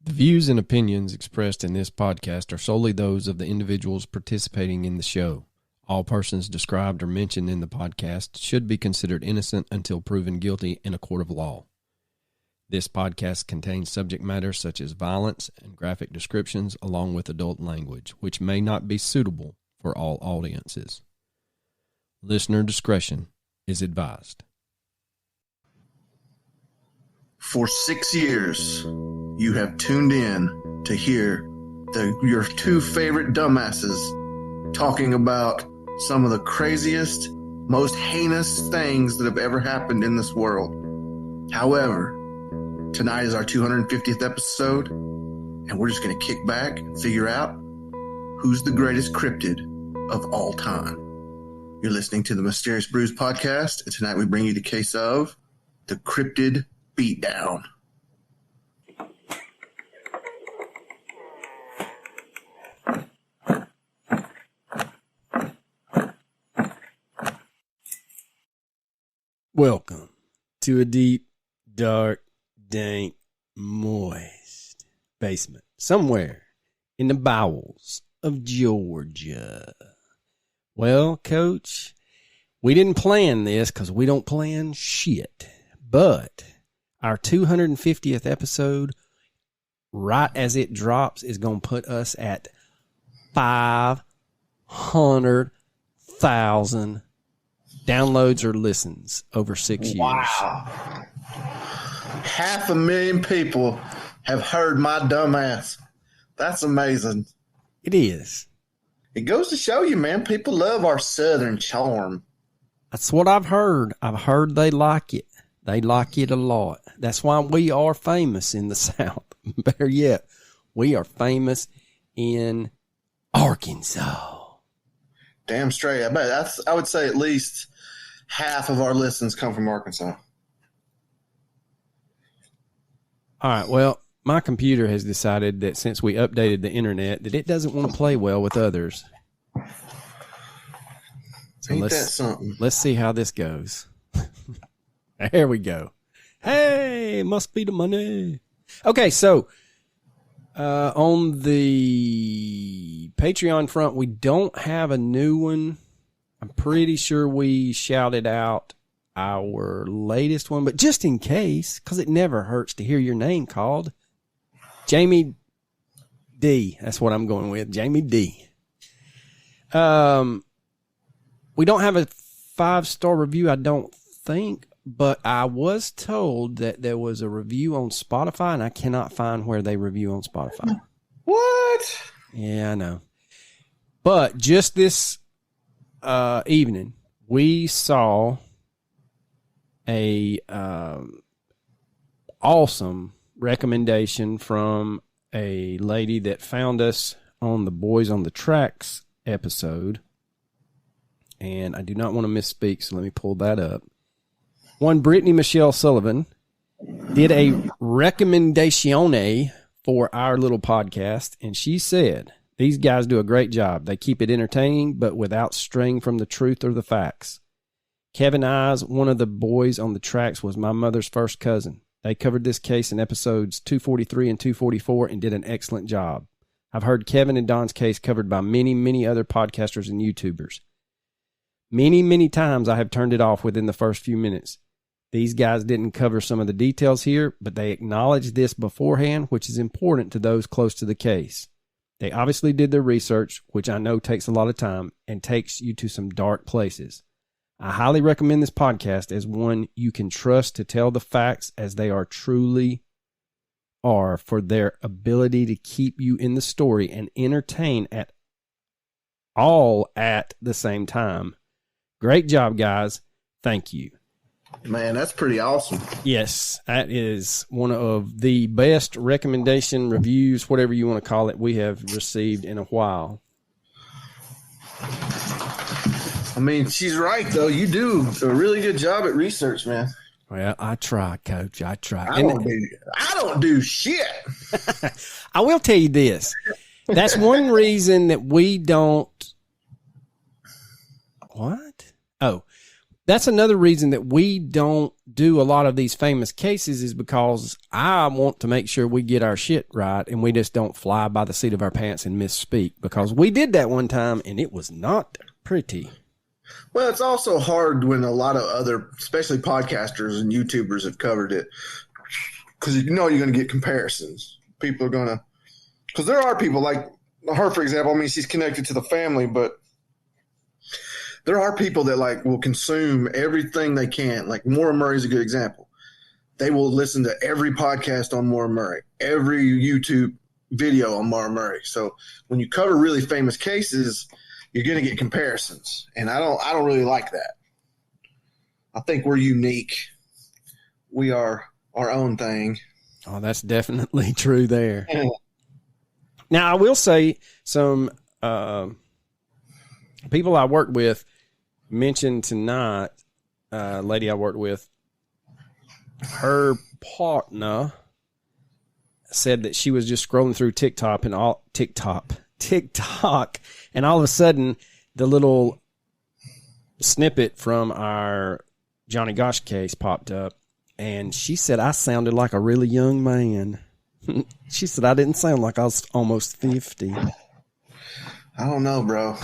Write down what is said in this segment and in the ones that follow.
The views and opinions expressed in this podcast are solely those of the individuals participating in the show. All persons described or mentioned in the podcast should be considered innocent until proven guilty in a court of law. This podcast contains subject matter such as violence and graphic descriptions along with adult language, which may not be suitable for all audiences. Listener discretion is advised. For 6 years, you have tuned in to hear your two favorite dumbasses talking about some of the craziest, most heinous things that have ever happened in this world. However, tonight is our 250th episode, and we're just going to kick back and figure out who's the greatest cryptid of all time. You're listening to the Mysterious Brews podcast, and tonight we bring you the case of the Cryptid Beatdown. Welcome to a deep, dark, dank, moist basement somewhere in the bowels of Georgia. Well, Coach, we didn't plan this because we don't plan shit, but our 250th episode, right as it drops, is going to put us at 500,000 downloads or listens over 6 years. Wow. 500,000 people have heard my dumb ass. That's amazing. It is. It goes to show you, man, people love our southern charm. That's what I've heard. I've heard they like it. They like it a lot. That's why we are famous in the South. Better yet, we are famous in Arkansas. Damn straight. I would say at least half of our listens come from Arkansas. All right. Well, my computer has decided that since we updated the internet, that it doesn't want to play well with others. So Ain't that something? Let's see how this goes. There we go. Hey, must be the money. Okay, so on the Patreon front, we don't have a new one. I'm pretty sure we shouted out our latest one, but just in case, because it never hurts to hear your name called, Jamie D. That's what I'm going with, Jamie D. We don't have a 5-star review, I don't think, but I was told that there was a review on Spotify, and I cannot find where they review on Spotify. What? Yeah, I know. But just this evening, we saw a awesome recommendation from a lady that found us on the Boys on the Tracks episode. And I do not want to misspeak, so let me pull that up. One Brittany Michelle Sullivan did a recommendatione for our little podcast, and she said, "These guys do a great job. They keep it entertaining, but without straying from the truth or the facts. Kevin Eyes, one of the Boys on the Tracks, was my mother's first cousin. They covered this case in episodes 243 and 244 and did an excellent job. I've heard Kevin and Don's case covered by many, many other podcasters and YouTubers. Many, many times I have turned it off within the first few minutes. These guys didn't cover some of the details here, but they acknowledged this beforehand, which is important to those close to the case. They obviously did their research, which I know takes a lot of time and takes you to some dark places. I highly recommend this podcast as one you can trust to tell the facts as they are truly are, for their ability to keep you in the story and entertain at all at the same time. Great job, guys. Thank you." Man, that's pretty awesome. Yes, that is one of the best recommendation reviews, whatever you want to call it, we have received in a while. I mean, she's right, though. You do a really good job at research, man. Well, I try, Coach. I try. I don't do shit. I will tell you this. That's one reason that we don't. What? Oh, That's another reason that we don't do a lot of these famous cases, is because I want to make sure we get our shit right and we just don't fly by the seat of our pants and misspeak, because we did that one time and it was not pretty. Well, it's also hard when a lot of other, especially podcasters and YouTubers, have covered it, because you know you're going to get comparisons. People are going to, because there are people like her, for example. I mean, she's connected to the family, but there are people that like will consume everything they can. Like Maura Murray is a good example. They will listen to every podcast on Maura Murray, every YouTube video on Maura Murray. So when you cover really famous cases, you're going to get comparisons, and I don't really like that. I think we're unique. We are our own thing. Oh, that's definitely true there. Now, I will say some people I worked with mentioned tonight, lady I worked with, her partner said that she was just scrolling through TikTok, and all of a sudden the little snippet from our Johnny Gosh case popped up, and she said I sounded like a really young man. She said I didn't sound like I was almost 50. I don't know, bro.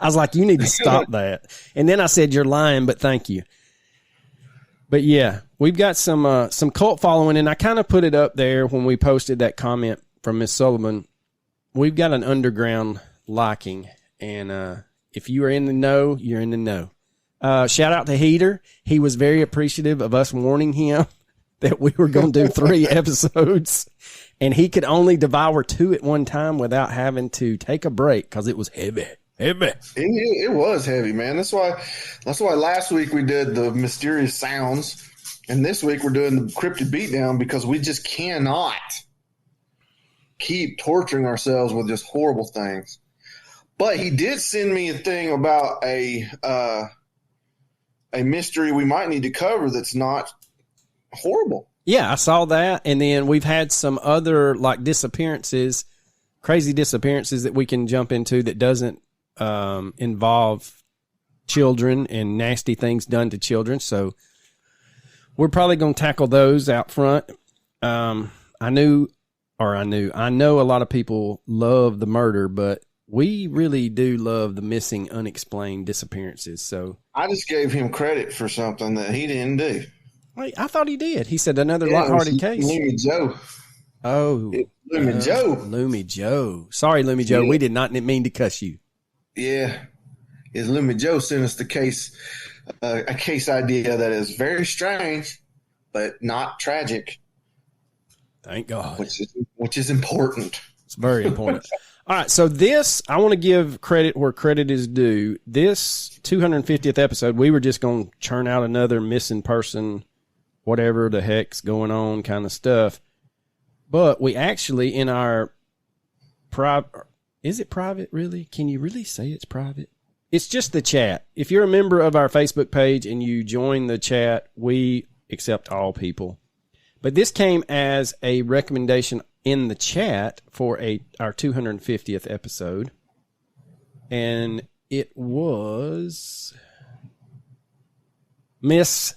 I was like, you need to stop that. And then I said, you're lying, but thank you. But yeah, we've got some cult following, and I kind of put it up there when we posted that comment from Miss Sullivan. We've got an underground liking, and if you are in the know, you're in the know. Shout out to Heater. He was very appreciative of us warning him that we were going to do 3 episodes, and he could only devour 2 at one time without having to take a break because it was heavy. It was heavy, man. That's why last week we did the mysterious sounds, and this week we're doing the Cryptid Beatdown, because we just cannot keep torturing ourselves with just horrible things. But he did send me a thing about a mystery we might need to cover that's not horrible. Yeah, I saw that, and then we've had some other like disappearances, crazy disappearances that we can jump into that doesn't involve children and nasty things done to children. So we're probably going to tackle those out front. I know a lot of people love the murder, but we really do love the missing, unexplained disappearances. So I just gave him credit for something that he didn't do. Wait, I thought he did. He said another lighthearted case. Loomy Joe. Oh, Loomy Joe. Loomy Joe. Sorry, Loomy Joe. Yeah. We did not mean to cuss you. Yeah. Is Loomy Joe sent us the case, a case idea that is very strange, but not tragic. Thank God. Which is important. It's very important. All right, so this, I want to give credit where credit is due. This 250th episode, we were just going to churn out another missing person, whatever the heck's going on kind of stuff. But we actually, in our private, is it private really? Can you really say it's private? It's just the chat. If you're a member of our Facebook page and you join the chat, we accept all people. But this came as a recommendation in the chat for our 250th episode. And it was Miss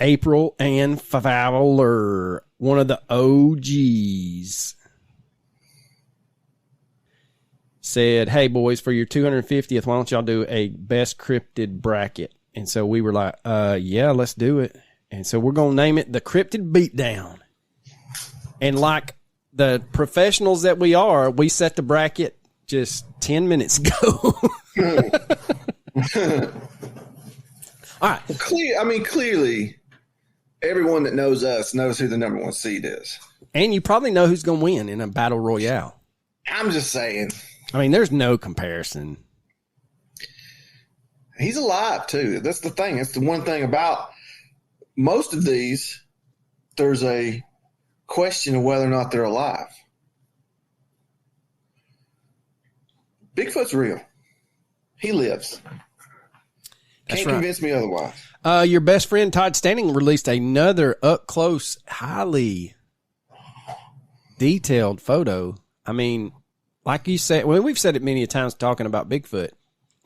April Ann Fowler, one of the OGs. Said, hey, boys, for your 250th, why don't y'all do a best cryptid bracket? And so we were like, yeah, let's do it. And so we're going to name it the Cryptid Beatdown. And like the professionals that we are, we set the bracket just 10 minutes ago. All right. Clearly, everyone that knows us knows who the number 1 seed is. And you probably know who's going to win in a battle royale. I'm just saying. I mean, there's no comparison. He's alive, too. That's the thing. That's the one thing about most of these. There's a question of whether or not they're alive. Bigfoot's real. He lives. Can't convince me otherwise. Your best friend Todd Standing released another up close, highly detailed photo. I mean, like you said, well, we've said it many times talking about Bigfoot.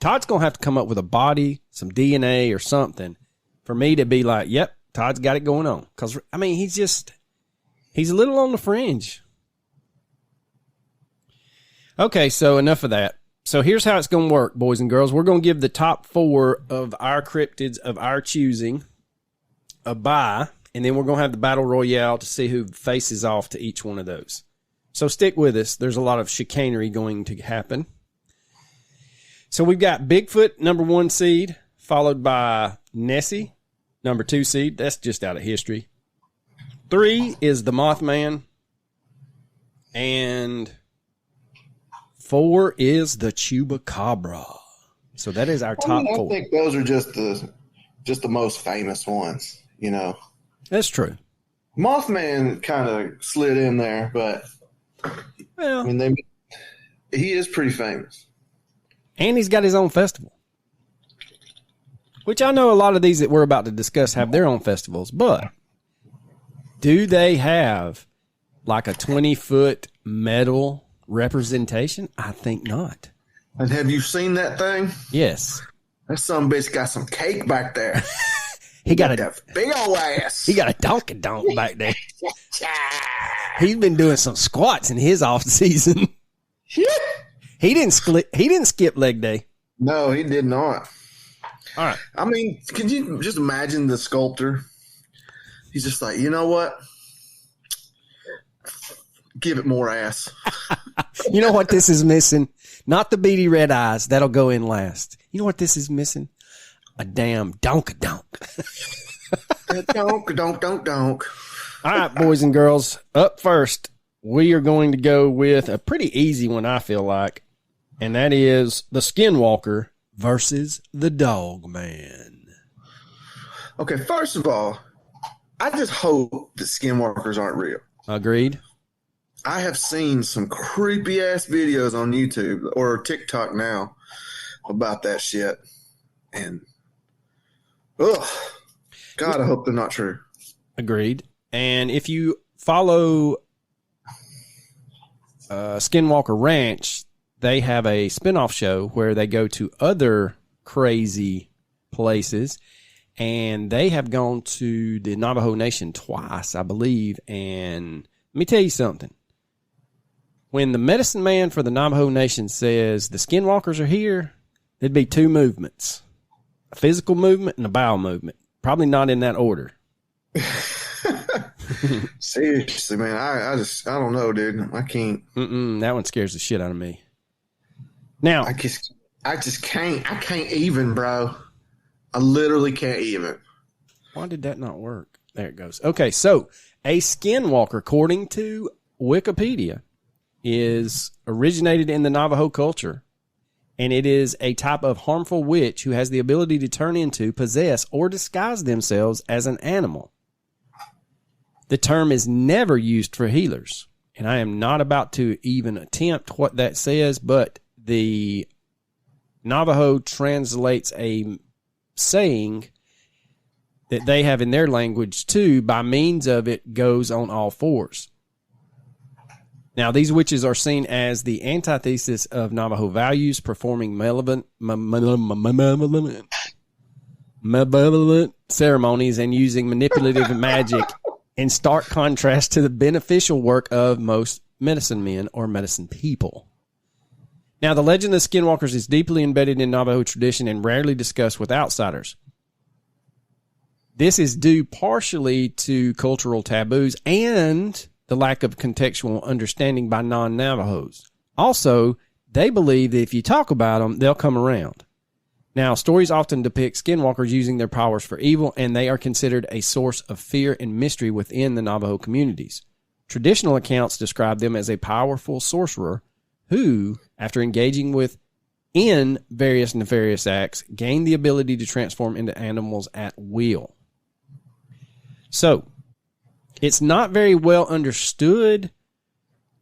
Todd's going to have to come up with a body, some DNA or something for me to be like, yep, Todd's got it going on. Because, I mean, he's a little on the fringe. Okay, so enough of that. So here's how it's going to work, boys and girls. We're going to give the top 4 of our cryptids of our choosing a bye, and then we're going to have the battle royale to see who faces off to each one of those. So stick with us. There's a lot of chicanery going to happen. So we've got Bigfoot, number 1 seed, followed by Nessie, number 2 seed. That's just out of history. 3 is the Mothman. And 4 is the Chupacabra. So that is our top 4. I think those are just the most famous ones, you know. That's true. Mothman kind of slid in there, but well, I mean, he is pretty famous. And he's got his own festival. Which I know a lot of these that we're about to discuss have their own festivals, but do they have like a 20-foot metal representation? I think not. And have you seen that thing? Yes. That some bitch got some cake back there. He got that big old ass. He got a donkey donk back there. He's been doing some squats in his off season. He didn't skip leg day. No, he did not. All right. I mean, can you just imagine the sculptor? He's just like, you know what? Give it more ass. You know what this is missing? Not the beady red eyes. That'll go in last. You know what this is missing? A damn donk-a-donk. Donk. All right, boys and girls. Up first, we are going to go with a pretty easy one, I feel like, and that is the Skinwalker versus the Dogman. Okay, first of all, I just hope that skinwalkers aren't real. Agreed. I have seen some creepy ass videos on YouTube or TikTok now about that shit. And, ugh, God, I hope they're not true. Agreed. And if you follow Skinwalker Ranch, they have a spinoff show where they go to other crazy places. And they have gone to the Navajo Nation twice, I believe. And let me tell you something. When the medicine man for the Navajo Nation says the Skinwalkers are here, there'd be 2 movements. A physical movement and a bowel movement. Probably not in that order. Seriously, man, I don't know, dude. I can't. That one scares the shit out of me. Now, I just can't. I can't even, bro. I literally can't even. Why did that not work? There it goes. Okay, so a skinwalker, according to Wikipedia, is originated in the Navajo culture, and it is a type of harmful witch who has the ability to turn into, possess, or disguise themselves as an animal. The term is never used for healers, and I am not about to even attempt what that says, but the Navajo translates a saying that they have in their language too, by means of it goes on all fours. Now, these witches are seen as the antithesis of Navajo values, performing malevolent ceremonies and using manipulative magic, in stark contrast to the beneficial work of most medicine men or medicine people. Now, the legend of skinwalkers is deeply embedded in Navajo tradition and rarely discussed with outsiders. This is due partially to cultural taboos and the lack of contextual understanding by non-Navajos. Also, they believe that if you talk about them, they'll come around. Now, stories often depict skinwalkers using their powers for evil, and they are considered a source of fear and mystery within the Navajo communities. Traditional accounts describe them as a powerful sorcerer who, after engaging in various nefarious acts, gained the ability to transform into animals at will. So, it's not very well understood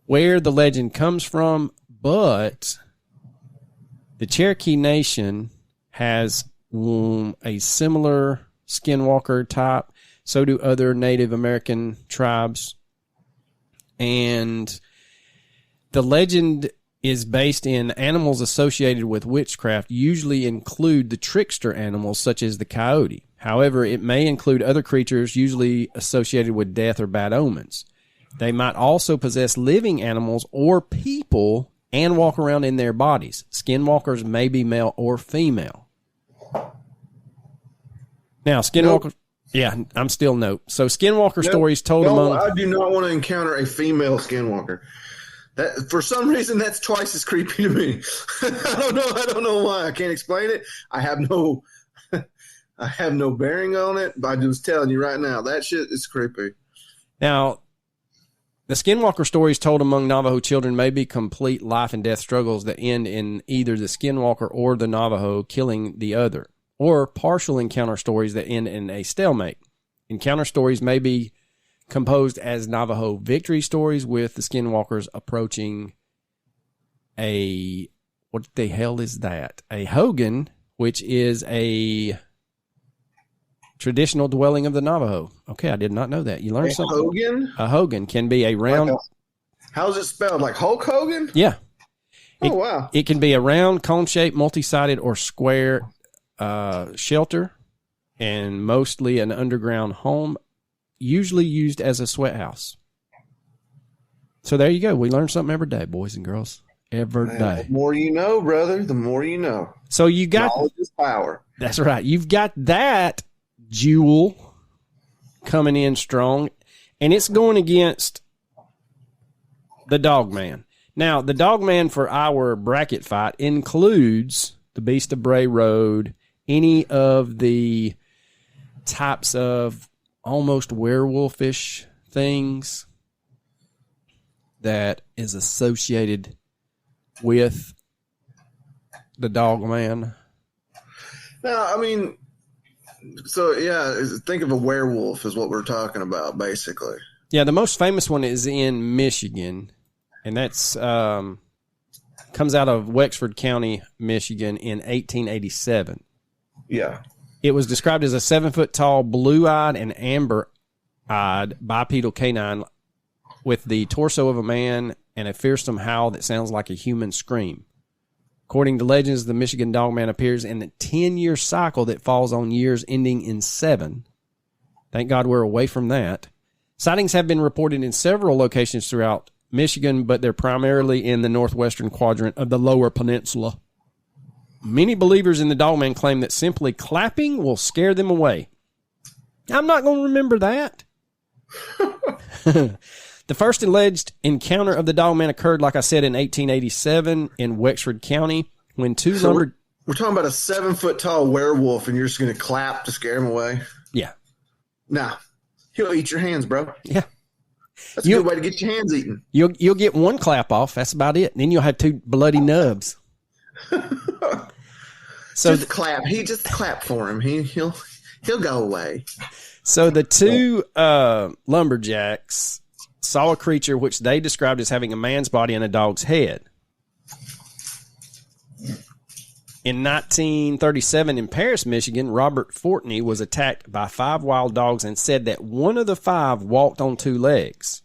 where the legend comes from, but the Cherokee Nation has a similar skinwalker type. So do other Native American tribes. And the legend is based in animals associated with witchcraft, usually include the trickster animals such as the coyote. However, it may include other creatures usually associated with death or bad omens. They might also possess living animals or people and walk around in their bodies. Skinwalkers may be male or female. Now, Skinwalker... Nope. Yeah, I'm still nope. So Skinwalker stories told among... I do not want to encounter a female Skinwalker. That, for some reason, that's twice as creepy to me. I don't know why. I can't explain it. I have no bearing on it, but I'm just telling you right now, that shit is creepy. Now, the Skinwalker stories told among Navajo children may be complete life and death struggles that end in either the Skinwalker or the Navajo killing the other, or partial encounter stories that end in a stalemate. Encounter stories may be composed as Navajo victory stories with the Skinwalkers approaching what the hell is that? A hogan, which is a traditional dwelling of the Navajo. Okay, I did not know that. You learned something. Hogan? A hogan can be a round... how's it spelled? Like Hulk Hogan? Yeah. Wow. It can be a round, cone-shaped, multi-sided, or square shelter, and mostly an underground home, usually used as a sweat house. So there you go. We learn something every day, boys and girls. Every day. The more you know, brother, the more you know. So you got... knowledge is power. That's right. You've got that jewel coming in strong, and it's going against the Dogman. Now, the Dogman for our bracket fight includes the Beast of Bray Road, any of the types of almost werewolfish things that is associated with the Dogman. Now, I mean, so yeah, think of a werewolf is what we're talking about, basically. Yeah, the most famous one is in Michigan, and that's comes out of Wexford County, Michigan in 1887. Yeah. It was described as a 7-foot-tall, blue-eyed and amber-eyed bipedal canine with the torso of a man and a fearsome howl that sounds like a human scream. According to legends, the Michigan Dogman appears in a 10-year cycle that falls on years ending in 7. Thank God we're away from that. Sightings have been reported in several locations throughout Michigan, but they're primarily in the northwestern quadrant of the Lower Peninsula. Many believers in the Dogman claim that simply clapping will scare them away. I'm not going to remember that. The first alleged encounter of the Dogman occurred, like I said, in 1887 in Wexford County when two lumber... We're talking about a 7-foot-tall werewolf, and you're just going to clap to scare him away? Yeah. Nah. He'll eat your hands, bro. Yeah. That's a good way to get your hands eaten. You'll get one clap off. That's about it. And then you'll have 2 bloody nubs. So just clap. He just clap for him. He'll go away. So the 2 lumberjacks saw a creature which they described as having a man's body and a dog's head. In 1937 in Paris, Michigan, Robert Fortney was attacked by 5 wild dogs and said that one of the 5 walked on 2 legs.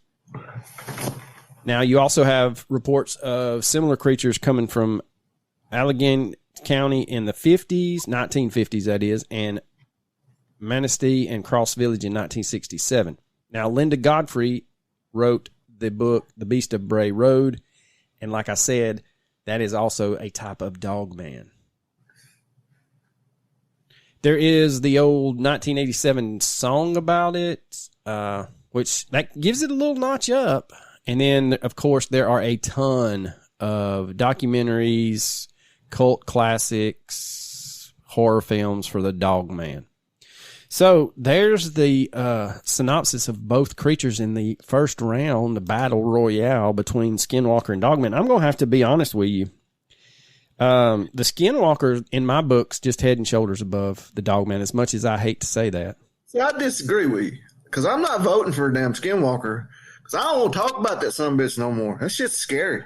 Now, you also have reports of similar creatures coming from Allegheny County in the 50s, 1950s that is, and Manistee and Cross Village in 1967. Now, Linda Godfrey wrote the book, The Beast of Bray Road, and like I said, that is also a type of Dogman. There is the old 1987 song about it, which that gives it a little notch up. And then, of course, there are a ton of documentaries, cult classics, horror films for the Dogman. So there's the synopsis of both creatures in the first round, the battle royale between Skinwalker and Dogman. I'm going to have to be honest with you. The Skinwalker, in my books, just head and shoulders above the Dogman, as much as I hate to say that. See, I disagree with you, because I'm not voting for a damn Skinwalker, because I don't want to talk about that sumbitch no more. That shit's scary.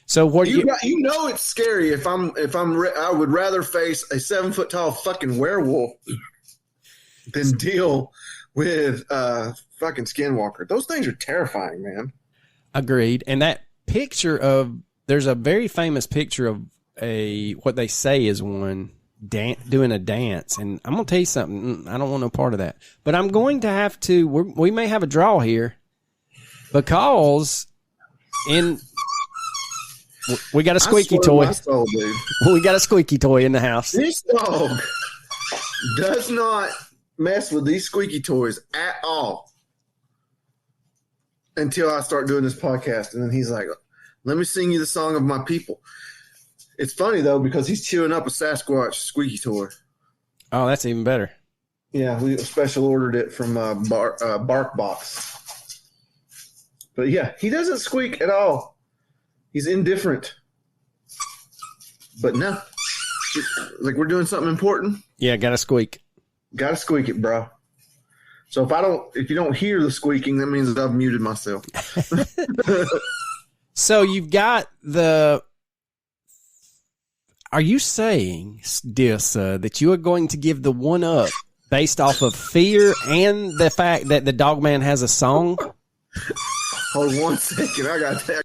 So what you know it's scary I would rather face a 7-foot-tall fucking werewolf than deal with fucking Skinwalker. Those things are terrifying, man. Agreed. And that picture of, there's a very famous picture of what they say is one doing a dance. And I'm going to tell you something. I don't want no part of that. But I'm going to have to, we may have a draw here because we got a squeaky toy. Soul, dude. We got a squeaky toy in the house. This dog does not mess with these squeaky toys at all until I start doing this podcast. And then he's like, let me sing you the song of my people. It's funny, though, because he's chewing up a Sasquatch squeaky toy. Oh, that's even better. Yeah, we special ordered it from Bark Box. But, yeah, he doesn't squeak at all. He's indifferent. But no, like we're doing something important. Yeah, got to squeak. Got to squeak it, bro. So if you don't hear the squeaking, that means that I've muted myself. So you've got are you saying, dear sir, that you are going to give the one up based off of fear and the fact that the dog man has a song? Hold 1 second. I got that.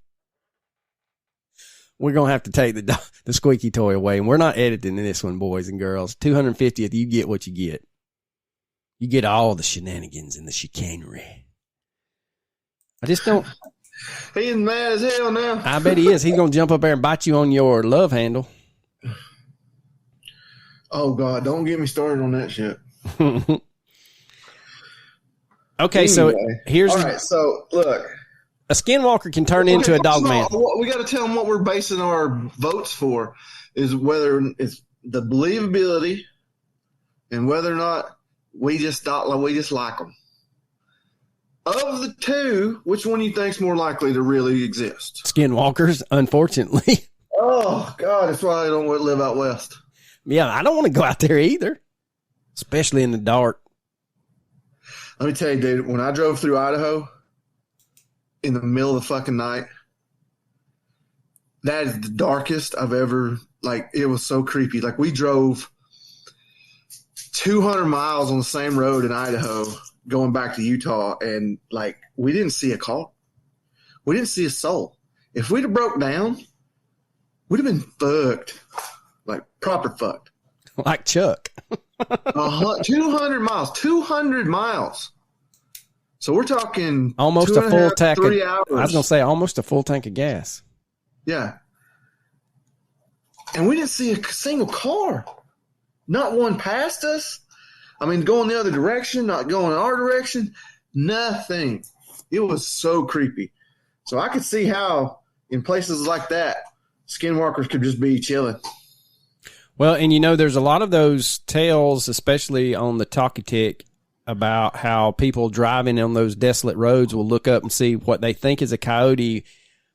We're going to have to take the squeaky toy away, and we're not editing this one, boys and girls. 250th, you get what you get. You get all the shenanigans and the chicanery. I just don't. He's mad as hell now. I bet he is. He's going to jump up there and bite you on your love handle. Oh, God. Don't get me started on that shit. Okay, anyway, so here's. All right, so look. A skinwalker can turn into a dog man. We got to tell them what we're basing our votes for is whether it's the believability and whether or not we just like them. Of the two, which one do you think's more likely to really exist? Skinwalkers, unfortunately. Oh, God, that's why I don't want to live out west. Yeah, I don't want to go out there either, especially in the dark. Let me tell you, dude, when I drove through Idaho in the middle of the fucking night, that is the darkest I've ever, like, it was so creepy. Like, we drove 200 miles on the same road in Idaho going back to Utah, and, like, we didn't see a car. We didn't see a soul. If we'd have broke down, we'd have been fucked. Like, proper fucked. Like Chuck. 200 miles. 200 miles. So we're talking almost a full tank. 3 hours. I was going to say almost a full tank of gas. Yeah. And we didn't see a single car. Not one past us. I mean, going the other direction, not going in our direction. Nothing. It was so creepy. So I could see how in places like that, skinwalkers could just be chilling. Well, and you know, there's a lot of those tales, especially on the Talkie Tick, about how people driving on those desolate roads will look up and see what they think is a coyote,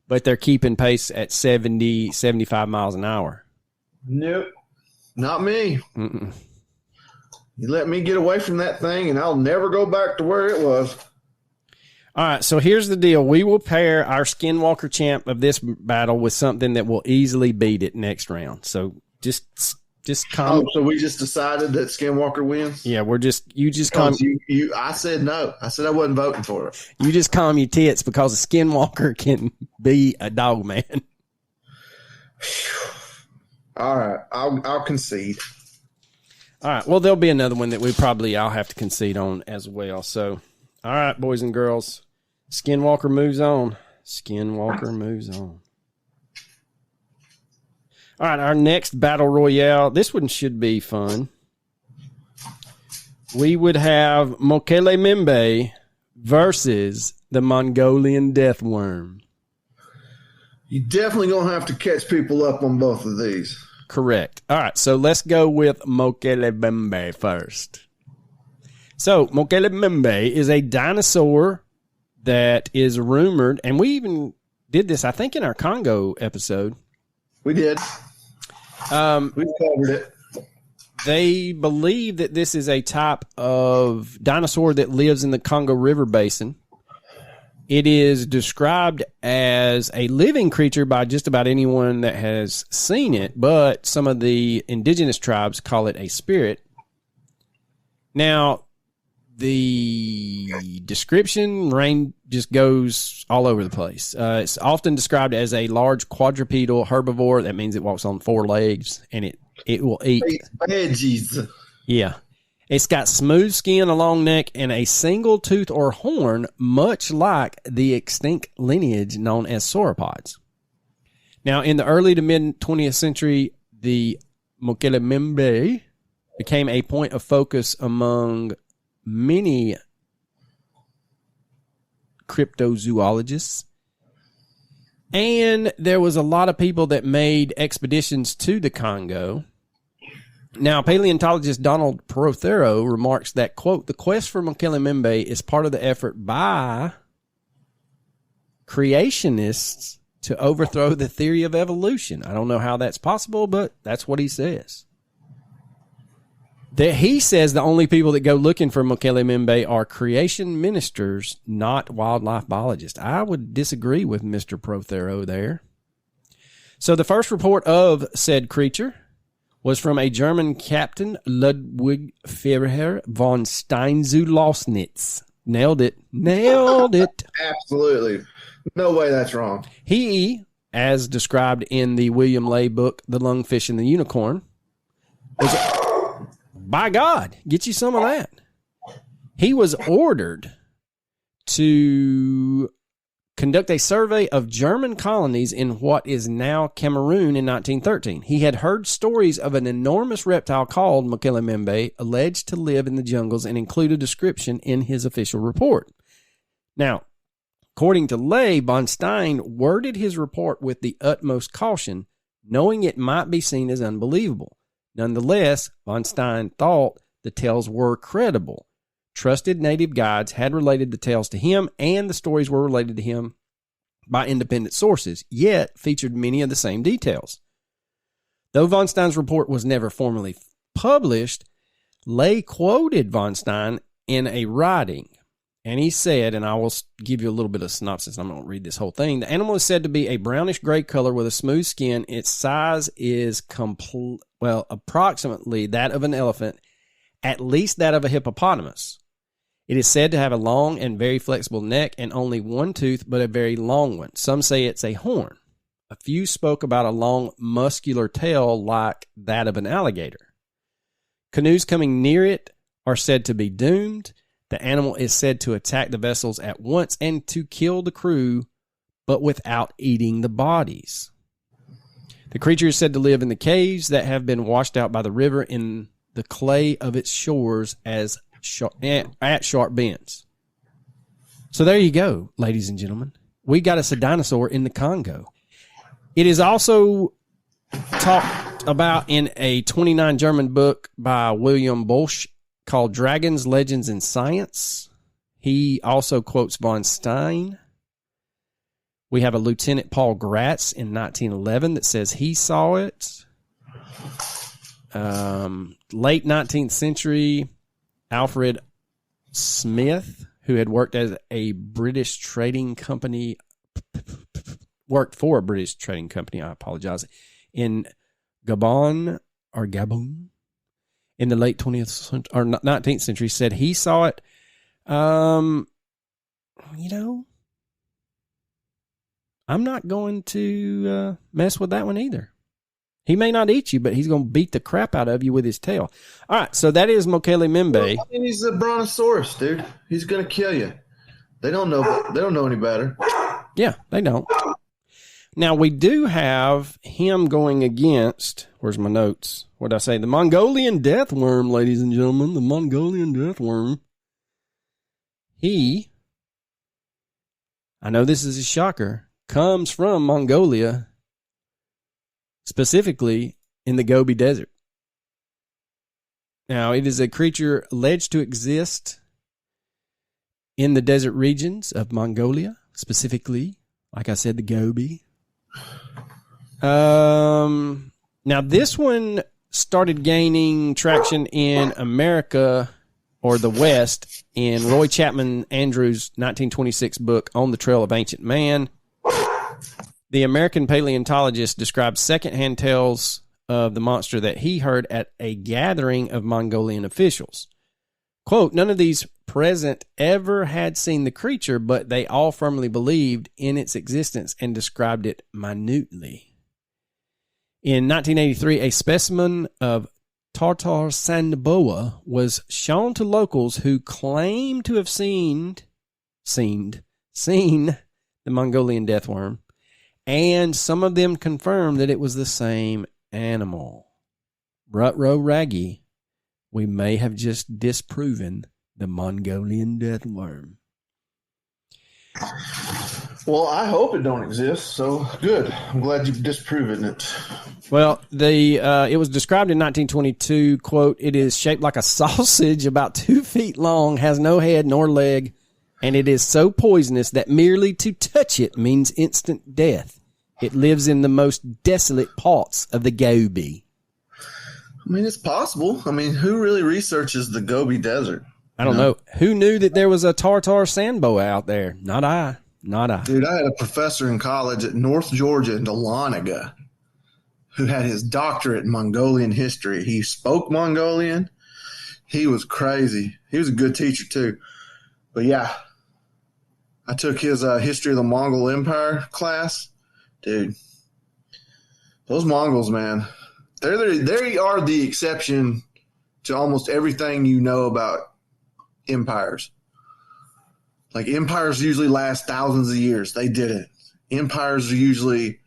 but they're keeping pace at 70, 75 miles an hour. Nope. Not me. Mm-mm. You let me get away from that thing, and I'll never go back to where it was. All right, so here's the deal. We will pair our Skinwalker champ of this battle with something that will easily beat it next round. So just calm. Oh, so we just decided that Skinwalker wins? Yeah, you just calm. I said no. I said I wasn't voting for it. You just calm your tits because a Skinwalker can be a dog man. All right, I'll concede. All right, well, there'll be another one that I'll have to concede on as well. So, all right, boys and girls, Skinwalker moves on. Skinwalker moves on. All right, our next battle royale. This one should be fun. We would have Mokele Mimbe versus the Mongolian death worm. You're definitely going to have to catch people up on both of these. Correct. All right, so let's go with Mokele Mimbe first. So Mokele Mimbe is a dinosaur that is rumored, and we even did this, I think, in our Congo episode. We did. We covered it. They believe that this is a type of dinosaur that lives in the Congo River Basin. It is described as a living creature by just about anyone that has seen it, but some of the indigenous tribes call it a spirit. Now, the description just goes all over the place. It's often described as a large quadrupedal herbivore. That means it walks on 4 legs, and it will eat veggies. Yeah. It's got smooth skin, a long neck, and a single tooth or horn, much like the extinct lineage known as sauropods. Now, in the early to mid-20th century, the Mokelemembe became a point of focus among many cryptozoologists. And there was a lot of people that made expeditions to the Congo. Now, paleontologist Donald Prothero remarks that, quote, the quest for Mokelemembe is part of the effort by creationists to overthrow the theory of evolution. I don't know how that's possible, but that's what he says. That he says the only people that go looking for Mokelemembe are creation ministers, not wildlife biologists. I would disagree with Mr. Prothero there. So the first report of said creature was from a German captain, Ludwig Freiherr von Steinzulausnitz. Nailed it. Nailed it. Absolutely. No way that's wrong. He, as described in the William Ley book, The Lungfish and the Unicorn, was, by God, get you some of that. He was ordered to conduct a survey of German colonies in what is now Cameroon in 1913. He had heard stories of an enormous reptile called Mokelemembe, alleged to live in the jungles, and include a description in his official report. Now, according to Ley, von Stein worded his report with the utmost caution, knowing it might be seen as unbelievable. Nonetheless, von Stein thought the tales were credible. Trusted native guides had related the tales to him, and the stories were related to him by independent sources, yet featured many of the same details. Though von Stein's report was never formally published, Ley quoted von Stein in a writing, and he said, and I will give you a little bit of synopsis, I'm going to read this whole thing. The animal is said to be a brownish-gray color with a smooth skin. Its size is approximately that of an elephant, at least that of a hippopotamus. It is said to have a long and very flexible neck and only one tooth, but a very long one. Some say it's a horn. A few spoke about a long, muscular tail like that of an alligator. Canoes coming near it are said to be doomed. The animal is said to attack the vessels at once and to kill the crew, but without eating the bodies. The creature is said to live in the caves that have been washed out by the river in the clay of its shores at sharp bends. So there you go, ladies and gentlemen. We got us a dinosaur in the Congo. It is also talked about in a 29 German book by William Bolsch called Dragons, Legends, and Science. He also quotes von Stein. We have a Lieutenant Paul Gratz in 1911 that says he saw it. Late 19th century, Alfred Smith, who had worked as a British trading company, worked for a British trading company, I apologize, in Gabon, in the late 20th century, or 19th century, said he saw it. I'm not going to mess with that one either. He may not eat you, but he's going to beat the crap out of you with his tail. All right, so that is Mokelemembe. Well, I mean, he's a brontosaurus, dude. He's going to kill you. They don't know any better. Yeah, they don't. Now, we do have him going against, where's my notes? What did I say? The Mongolian death worm, ladies and gentlemen. The Mongolian death worm. He, I know this is a shocker, comes from Mongolia, specifically in the Gobi Desert. Now, it is a creature alleged to exist in the desert regions of Mongolia, specifically, like I said, the Gobi. Now, this one started gaining traction in America or the West in Roy Chapman Andrews' 1926 book, On the Trail of Ancient Man. The American paleontologist described secondhand tales of the monster that he heard at a gathering of Mongolian officials. Quote, none of these present ever had seen the creature, but they all firmly believed in its existence and described it minutely. In 1983, a specimen of Tartar sand boa was shown to locals who claimed to have seen the Mongolian death worm, and some of them confirmed that it was the same animal. Rutro Raggy, we may have just disproven the Mongolian death worm. Well, I hope it don't exist, so good. I'm glad you've disproven it. Well, it was described in 1922, quote, "It is shaped like a sausage, about 2 feet long, has no head nor leg, and it is so poisonous that merely to touch it means instant death. It lives in the most desolate parts of the Gobi." I mean, it's possible. I mean, who really researches the Gobi Desert? I don't know. Who knew that there was a Tartar sand boa out there? Not I. Dude, I had a professor in college at North Georgia in Dahlonega who had his doctorate in Mongolian history. He spoke Mongolian. He was crazy. He was a good teacher, too. But, yeah, I took his History of the Mongol Empire class. Dude, those Mongols, man, they are the exception to almost everything you know about empires. Like, empires usually last thousands of years. They didn't. Empires are usually,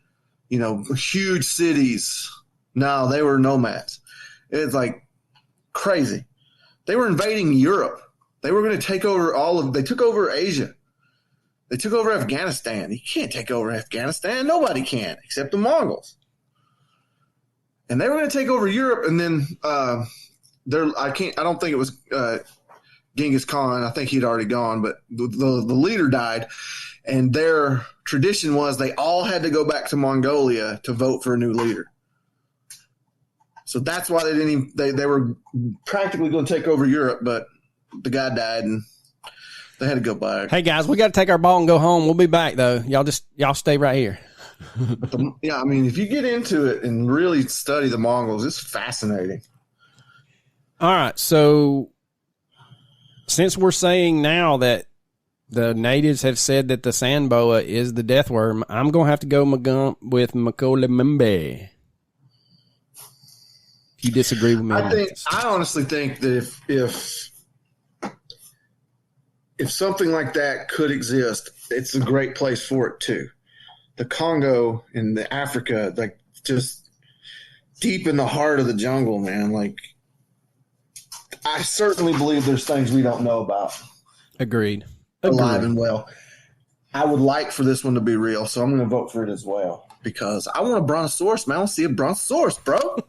huge cities. No, they were nomads. It's like crazy. They were invading Europe. They were going to take over they took over Asia. They took over Afghanistan. You can't take over Afghanistan. Nobody can, except the Mongols. And they were going to take over Europe, and then I don't think it was Genghis Khan. I think he'd already gone, but the leader died, and their tradition was they all had to go back to Mongolia to vote for a new leader. So that's why they were practically going to take over Europe, but the guy died, and they had to go back. Hey guys, we got to take our ball and go home. We'll be back though. Y'all stay right here. Yeah, I mean, if you get into it and really study the Mongols, it's fascinating. All right, so since we're saying now that the natives have said that the sand boa is the death worm, I'm going to have to go with Makola Membe. If you disagree with me, I honestly think that if something like that could exist, it's a great place for it too. The Congo and the Africa, like just deep in the heart of the jungle, man. Like, I certainly believe there's things we don't know about. Agreed. Alive and well. I would like for this one to be real, so I'm going to vote for it as well because I want a brontosaurus, man. I want to see a brontosaurus, bro. All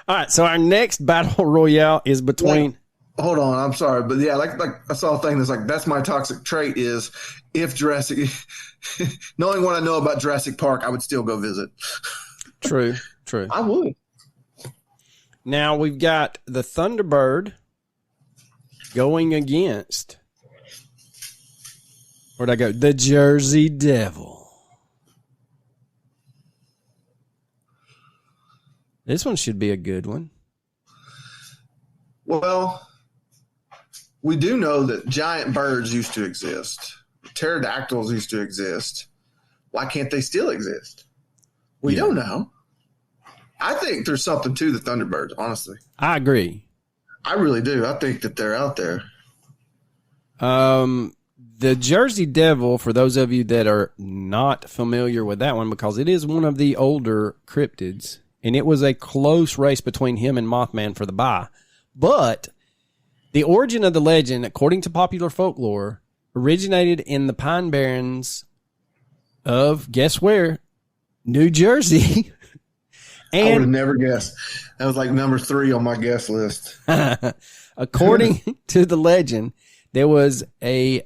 right, so our next battle royale is between. Hold on, I'm sorry, but yeah, like I saw a thing that's like that's my toxic trait is if Jurassic, knowing what I know about Jurassic Park, I would still go visit. True. I would. Now we've got the Thunderbird going against. Where'd I go? The Jersey Devil. This one should be a good one. Well, we do know that giant birds used to exist. Pterodactyls used to exist. Why can't they still exist? We don't know. I think there's something to the Thunderbirds, honestly. I agree. I really do. I think that they're out there. The Jersey Devil, for those of you that are not familiar with that one, because it is one of the older cryptids, and it was a close race between him and Mothman for the bye. But the origin of the legend, according to popular folklore, originated in the Pine Barrens of, guess where? New Jersey. And I would have never guessed. That was like number 3 on my guess list. According to the legend, there was a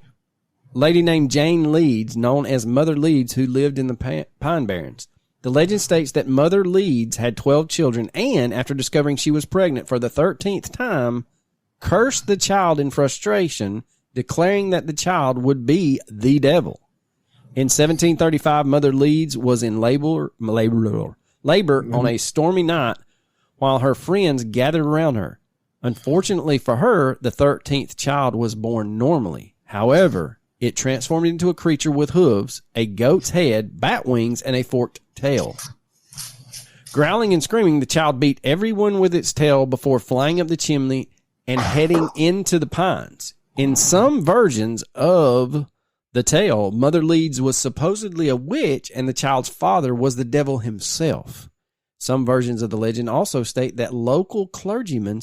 lady named Jane Leeds, known as Mother Leeds, who lived in the Pine Barrens. The legend states that Mother Leeds had 12 children and, after discovering she was pregnant for the 13th time, cursed the child in frustration, declaring that the child would be the devil. In 1735, Mother Leeds was in labor on a stormy night while her friends gathered around her. Unfortunately for her, the 13th child was born normally. However, it transformed into a creature with hooves, a goat's head, bat wings, and a forked tail. Growling and screaming, the child beat everyone with its tail before flying up the chimney and heading into the pines. In some versions of the tale, Mother Leeds was supposedly a witch and the child's father was the devil himself. Some versions of the legend also state that local clergymen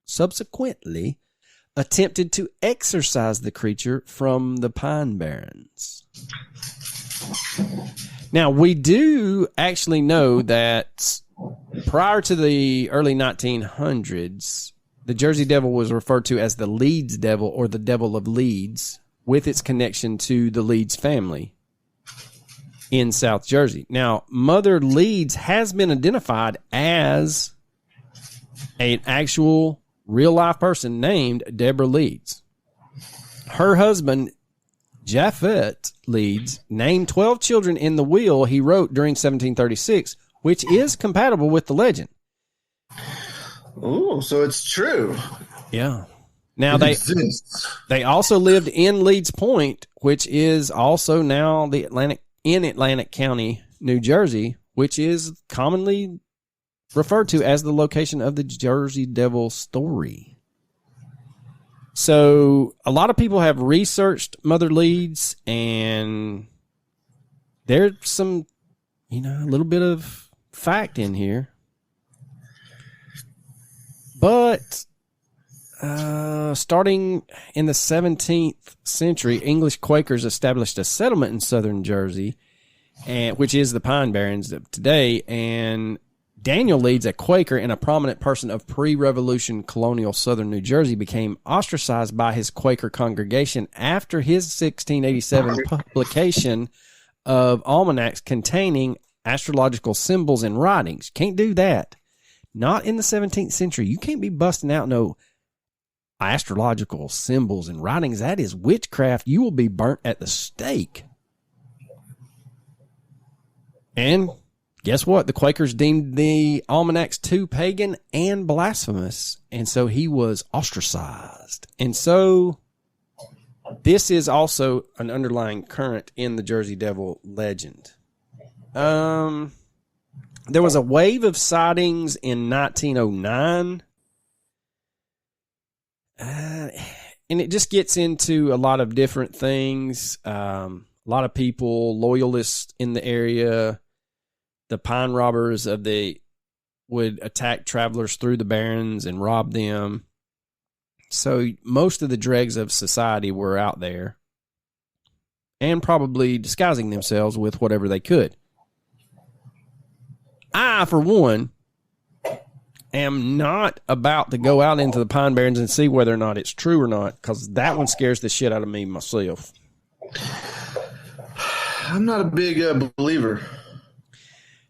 subsequently attempted to exorcise the creature from the Pine Barrens. Now, we do actually know that prior to the early 1900s, the Jersey Devil was referred to as the Leeds Devil or the Devil of Leeds, with its connection to the Leeds family in South Jersey. Now, Mother Leeds has been identified as an actual real-life person named Deborah Leeds. Her husband, Japhet Leeds, named 12 children in the will he wrote during 1736, which is compatible with the legend. Oh, so it's true. Yeah. Now, they also lived in Leeds Point, which is also now in Atlantic County, New Jersey, which is commonly referred to as the location of the Jersey Devil story. So a lot of people have researched Mother Leeds, and there's some, a little bit of fact in here. But starting in the 17th century, English Quakers established a settlement in southern Jersey, which is the Pine Barrens of today, and Daniel Leeds, a Quaker and a prominent person of pre-revolution colonial southern New Jersey, became ostracized by his Quaker congregation after his 1687 publication of almanacs containing astrological symbols and writings. Can't do that. Not in the 17th century. You can't be busting out no astrological symbols and writings. That is witchcraft. You will be burnt at the stake. And guess what? The Quakers deemed the almanacs too pagan and blasphemous, and so he was ostracized. And so this is also an underlying current in the Jersey Devil legend. There was a wave of sightings in 1909, and it just gets into a lot of different things. A lot of people, loyalists in the area, the pine robbers would attack travelers through the barrens and rob them. So most of the dregs of society were out there and probably disguising themselves with whatever they could. I, for one, am not about to go out into the Pine Barrens and see whether or not it's true or not, because that one scares the shit out of me myself. I'm not a big believer.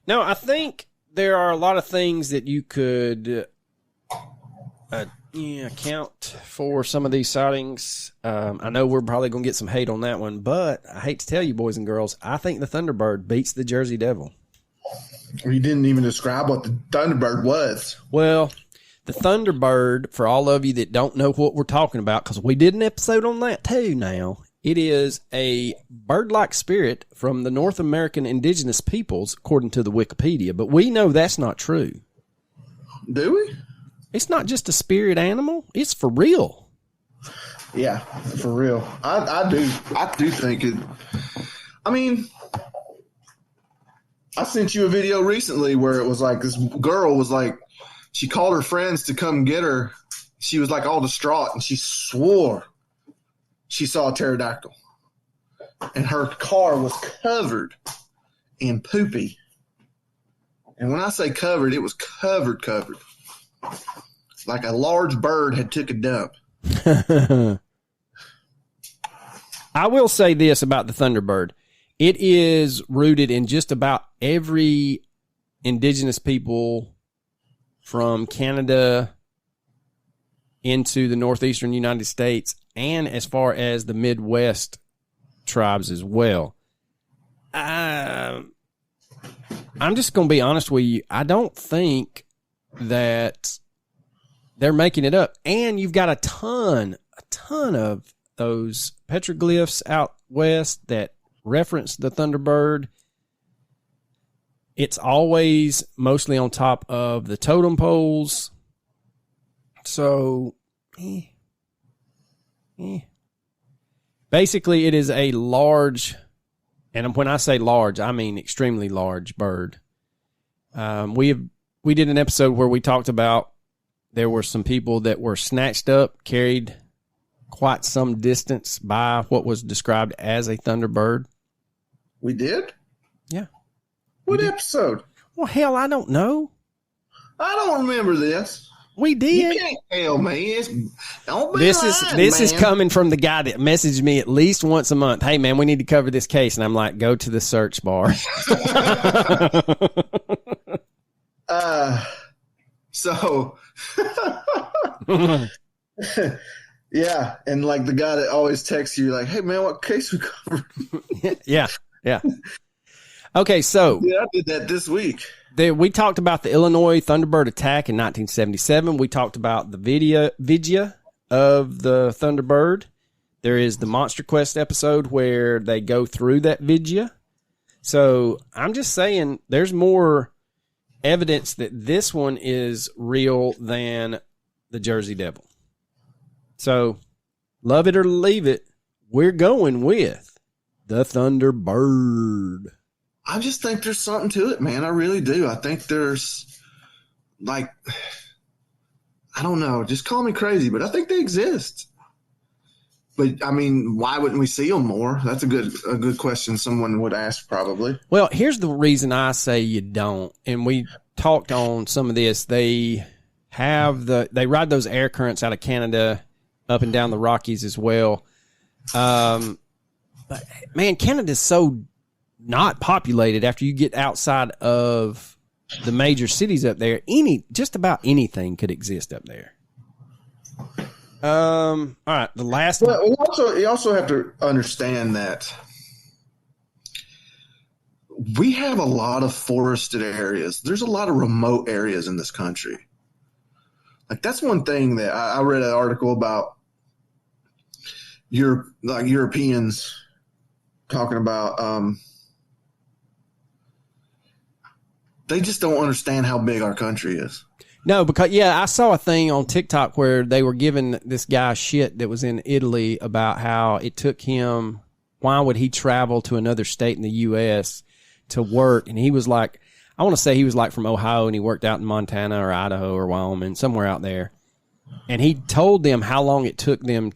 No, I think there are a lot of things that you could account for some of these sightings. I know we're probably going to get some hate on that one, but I hate to tell you, boys and girls, I think the Thunderbird beats the Jersey Devil. You didn't even describe what the Thunderbird was. Well, the Thunderbird, for all of you that don't know what we're talking about, because we did an episode on that too now, it is a bird-like spirit from the North American indigenous peoples, according to the Wikipedia, but we know that's not true. Do we? It's not just a spirit animal. It's for real. Yeah, for real. I do think it. I mean, I sent you a video recently where it was like this girl was like, she called her friends to come get her. She was like all distraught, and she swore she saw a pterodactyl. And her car was covered in poopy. And when I say covered, it was covered. Like a large bird had took a dump. I will say this about the Thunderbird. It is rooted in just about every indigenous people from Canada into the northeastern United States and as far as the Midwest tribes as well. I'm just going to be honest with you. I don't think that they're making it up. And you've got a ton of those petroglyphs out west that reference the Thunderbird. It's always mostly on top of the totem poles. So, basically, it is a large, and when I say large, I mean extremely large bird. We did an episode where we talked about there were some people that were snatched up, carried quite some distance by what was described as a Thunderbird. We did? Yeah. What episode? Well, hell, I don't know. I don't remember this. We did. You can't tell me. Don't be this lying, is man. coming from the guy that messaged me at least once a month. Hey, man, we need to cover this case. And I'm like, go to the search bar. So, yeah. And like the guy that always texts you like, hey, man, what case we covered? Yeah. Okay, so. Yeah, I did that this week. We talked about the Illinois Thunderbird attack in 1977. We talked about the vigia of the Thunderbird. There is the Monster Quest episode where they go through that vigia. So I'm just saying there's more evidence that this one is real than the Jersey Devil. So love it or leave it, we're going with the Thunderbird. I just think there's something to it, man. I really do. I think there's, like, I don't know. Just call me crazy, but I think they exist. But, I mean, why wouldn't we see them more? That's a good question someone would ask probably. Well, here's the reason I say you don't. And we talked on some of this. They ride those air currents out of Canada up and down the Rockies as well. But, man, Canada's so not populated after you get outside of the major cities up there. Just about anything could exist up there. All right, the last. Well, you also have to understand that we have a lot of forested areas. There's a lot of remote areas in this country. Like that's one thing that I read an article about Europeans talking about. They just don't understand how big our country is. No, because, I saw a thing on TikTok where they were giving this guy shit that was in Italy about how it took him, why would he travel to another state in the U.S. to work? And he was like, I want to say he was like from Ohio and he worked out in Montana or Idaho or Wyoming, somewhere out there. And he told them how long it took them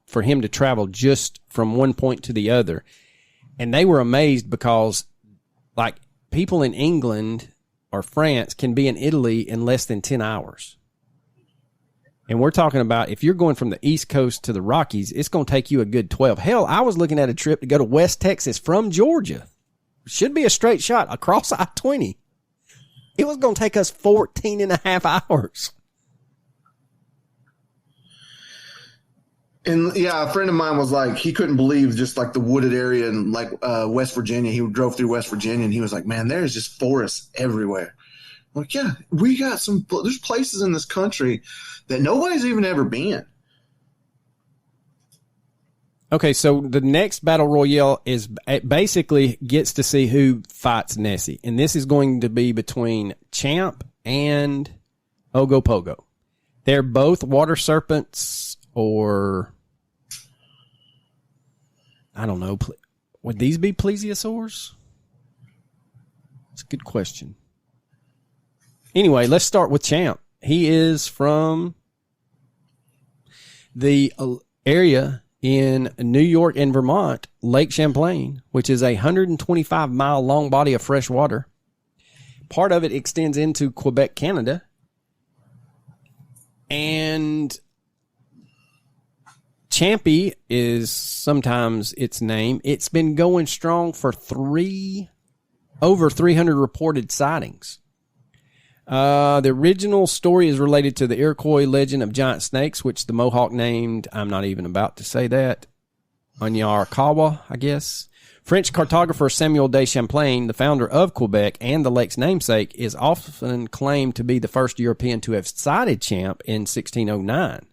for him to travel just from one point to the other. And they were amazed because, like, people in England or France can be in Italy in less than 10 hours. And we're talking about if you're going from the East Coast to the Rockies, it's going to take you a good 12. Hell, I was looking at a trip to go to West Texas from Georgia. Should be a straight shot across I-20. It was going to take us 14 and a half hours. And a friend of mine was like, he couldn't believe just like the wooded area in like West Virginia. He drove through West Virginia and he was like, man, there's just forests everywhere. I'm like, yeah, we got there's places in this country that nobody's even ever been. Okay, so the next battle royale it basically gets to see who fights Nessie. And this is going to be between Champ and Ogopogo. They're both water serpents, or I don't know. Would these be plesiosaurs? It's a good question. Anyway, let's start with Champ. He is from the area in New York and Vermont, Lake Champlain, which is a 125-mile long body of fresh water. Part of it extends into Quebec, Canada. And Champy is sometimes its name. It's been going strong for over 300 reported sightings. The original story is related to the Iroquois legend of giant snakes, which the Mohawk named, I'm not even about to say that, Anyarkawa, I guess, French cartographer Samuel de Champlain, the founder of Quebec and the lake's namesake, is often claimed to be the first European to have sighted Champ in 1609.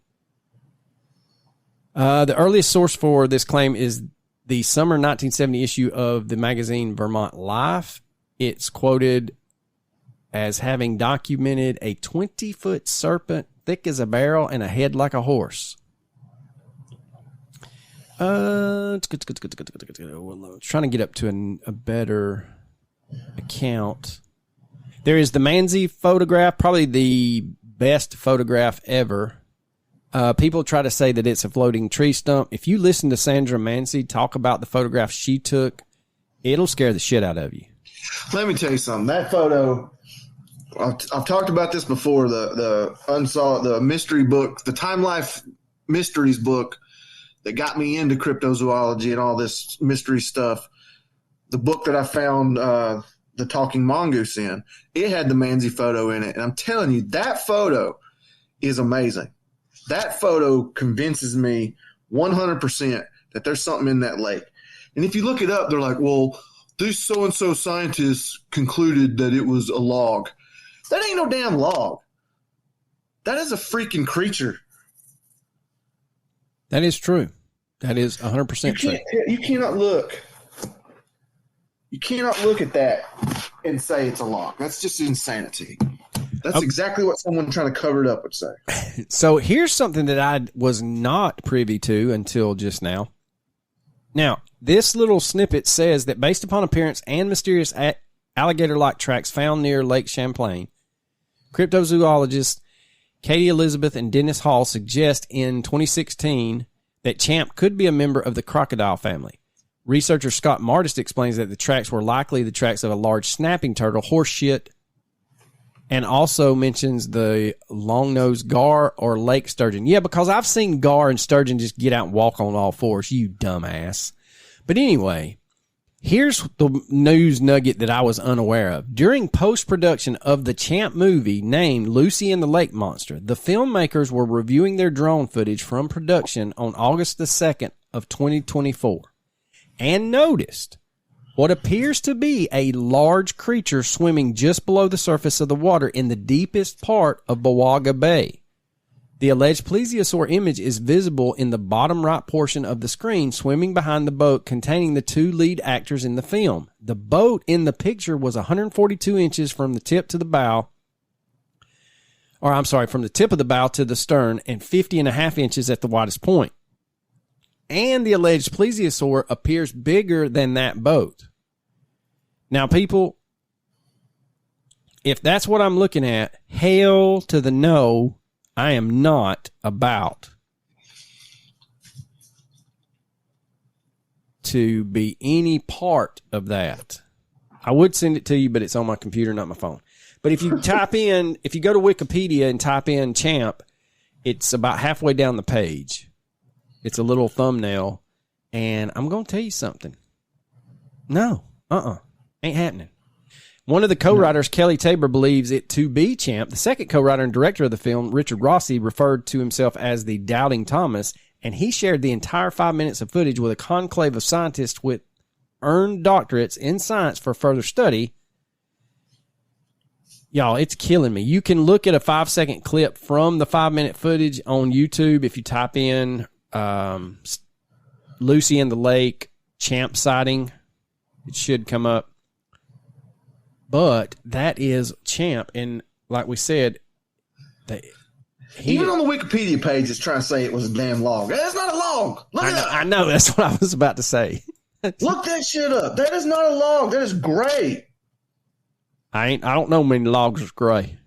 The earliest source for this claim is the summer 1970 issue of the magazine Vermont Life. It's quoted as having documented a 20-foot serpent thick as a barrel and a head like a horse. Trying to get up to a better account. There is the Manzi photograph, probably the best photograph ever. People try to say that it's a floating tree stump. If you listen to Sandra Manzi talk about the photograph she took, it'll scare the shit out of you. Let me tell you something. That photo, I've talked about this before. The mystery book, the Time Life Mysteries book that got me into cryptozoology and all this mystery stuff. The book that I found the talking mongoose in, it had the Manzi photo in it, and I'm telling you, that photo is amazing. That photo convinces me 100% that there's something in that lake. And if you look it up, they're like, well, these so-and-so scientists concluded that it was a log. That ain't no damn log. That is a freaking creature. That is true. That is 100% true. You cannot look. You cannot look at that and say it's a log. That's just insanity. That's exactly what someone trying to cover it up would say. So here's something that I was not privy to until just now. Now, this little snippet says that based upon appearance and mysterious alligator-like tracks found near Lake Champlain, cryptozoologists Katie Elizabeth and Dennis Hall suggest in 2016 that Champ could be a member of the crocodile family. Researcher Scott Martis explains that the tracks were likely the tracks of a large snapping turtle, horse shit, and also mentions the long-nosed gar or lake sturgeon. Yeah, because I've seen gar and sturgeon just get out and walk on all fours, you dumbass. But anyway, here's the news nugget that I was unaware of. During post-production of the Champ movie named Lucy and the Lake Monster, the filmmakers were reviewing their drone footage from production on August the 2nd of 2024 and noticed what appears to be a large creature swimming just below the surface of the water in the deepest part of Bawaga Bay. The alleged plesiosaur image is visible in the bottom right portion of the screen, swimming behind the boat containing the two lead actors in the film. The boat in the picture was 142 inches from the tip to the bow, from the tip of the bow to the stern, and 50.5 inches at the widest point. And the alleged plesiosaur appears bigger than that boat. Now, people, if that's what I'm looking at, hell to the no, I am not about to be any part of that. I would send it to you, but it's on my computer, not my phone. But if you if you go to Wikipedia and type in Champ, it's about halfway down the page. It's a little thumbnail, and I'm going to tell you something. No, ain't happening. One of the co-writers, Kelly Tabor, believes it to be Champ. The second co-writer and director of the film, Richard Rossi, referred to himself as the Doubting Thomas, and he shared the entire 5 minutes of footage with a conclave of scientists with earned doctorates in science for further study. Y'all, it's killing me. You can look at a 5-second clip from the 5-minute footage on YouTube if you type in Lucy in the Lake Champ sighting. It should come up. But that is Champ, and like we said, even on the Wikipedia page, it's trying to say it was a damn log. That's not a log. Look it up. I know. That's what I was about to say. Look that shit up. That is not a log. That is gray. I don't know many logs is gray.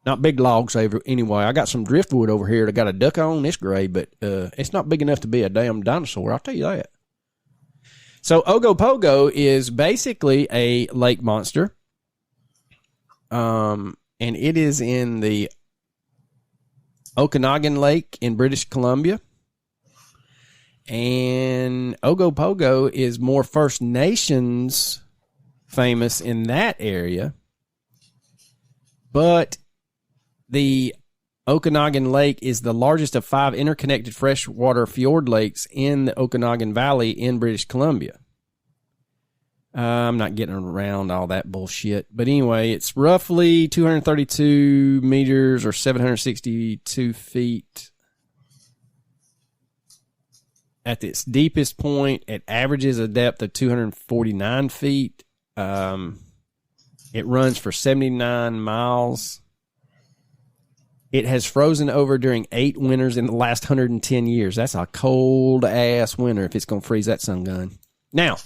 Not big logs anyway. I got some driftwood over here that got a duck on. It's gray, but it's not big enough to be a damn dinosaur. I'll tell you that. So Ogopogo is basically a lake monster. And it is in the Okanagan Lake in British Columbia. And Ogopogo is more First Nations famous in that area. But the Okanagan Lake is the largest of 5 interconnected freshwater fjord lakes in the Okanagan Valley in British Columbia. I'm not getting around all that bullshit. But anyway, it's roughly 232 meters or 762 feet. At its deepest point, it averages a depth of 249 feet. It runs for 79 miles. It has frozen over during 8 winters in the last 110 years. That's a cold-ass winter if it's going to freeze that sun gun. Now,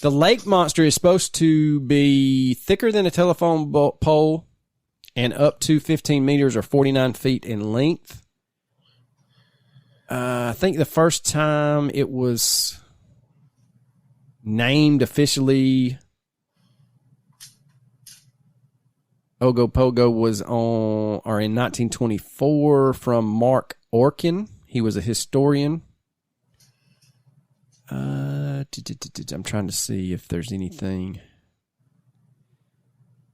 the lake monster is supposed to be thicker than a telephone pole and up to 15 meters or 49 feet in length. I think the first time it was named officially, Ogopogo was in 1924 from Mark Orkin. He was a historian. I'm trying to see if there's anything.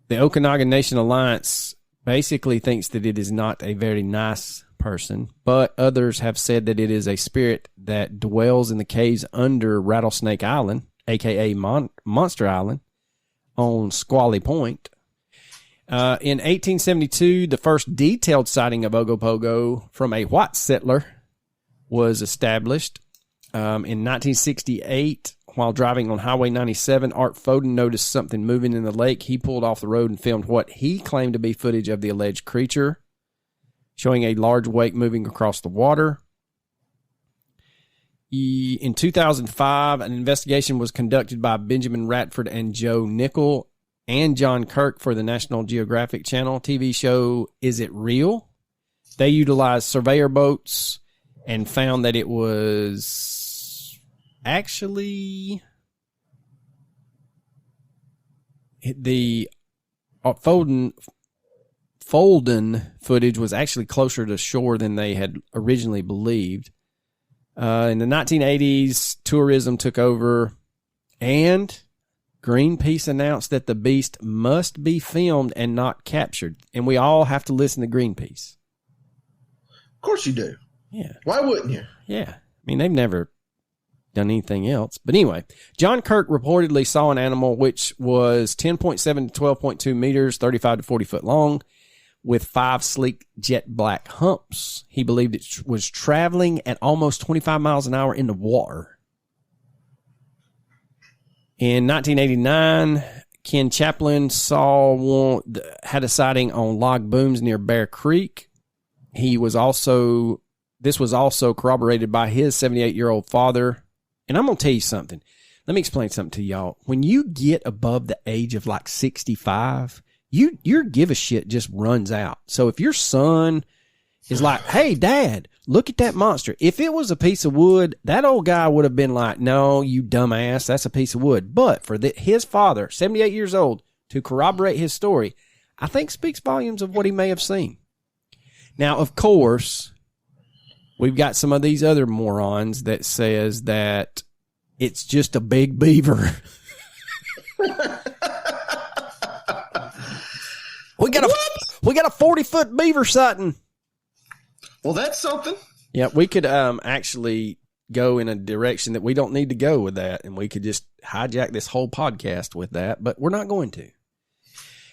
The Okanagan Nation Alliance basically thinks that it is not a very nice person, but others have said that it is a spirit that dwells in the caves under Rattlesnake Island, a.k.a. Monster Island, on Squally Point. In 1872, the first detailed sighting of Ogopogo from a white settler was established. In 1968, while driving on Highway 97, Art Foden noticed something moving in the lake. He pulled off the road and filmed what he claimed to be footage of the alleged creature, showing a large wake moving across the water. In 2005, an investigation was conducted by Benjamin Ratford and Joe Nickel and John Kirk for the National Geographic Channel TV show Is It Real? They utilized surveyor boats and found that it was actually the Folden footage was actually closer to shore than they had originally believed. In the 1980s, tourism took over, and Greenpeace announced that the beast must be filmed and not captured. And we all have to listen to Greenpeace. Of course you do. Yeah. Why wouldn't you? Yeah. I mean, they've never done anything else. But anyway, John Kirk reportedly saw an animal which was 10.7 to 12.2 meters, 35 to 40 foot long, with 5 sleek jet black humps. He believed it was traveling at almost 25 miles an hour in the water. In 1989, Ken Chaplin had a sighting on log booms near Bear Creek. This was also corroborated by his 78-year-old father. And I'm going to tell you something. Let me explain something to y'all. When you get above the age of like 65, your give a shit just runs out. So if your son is like, hey, Dad, look at that monster. If it was a piece of wood, that old guy would have been like, no, you dumbass, that's a piece of wood. But for his father, 78 years old, to corroborate his story, I think speaks volumes of what he may have seen. Now, of course, we've got some of these other morons that says that it's just a big beaver. We got a 40-foot beaver sighting. Well, that's something. Yeah, we could actually go in a direction that we don't need to go with that, and we could just hijack this whole podcast with that, but we're not going to.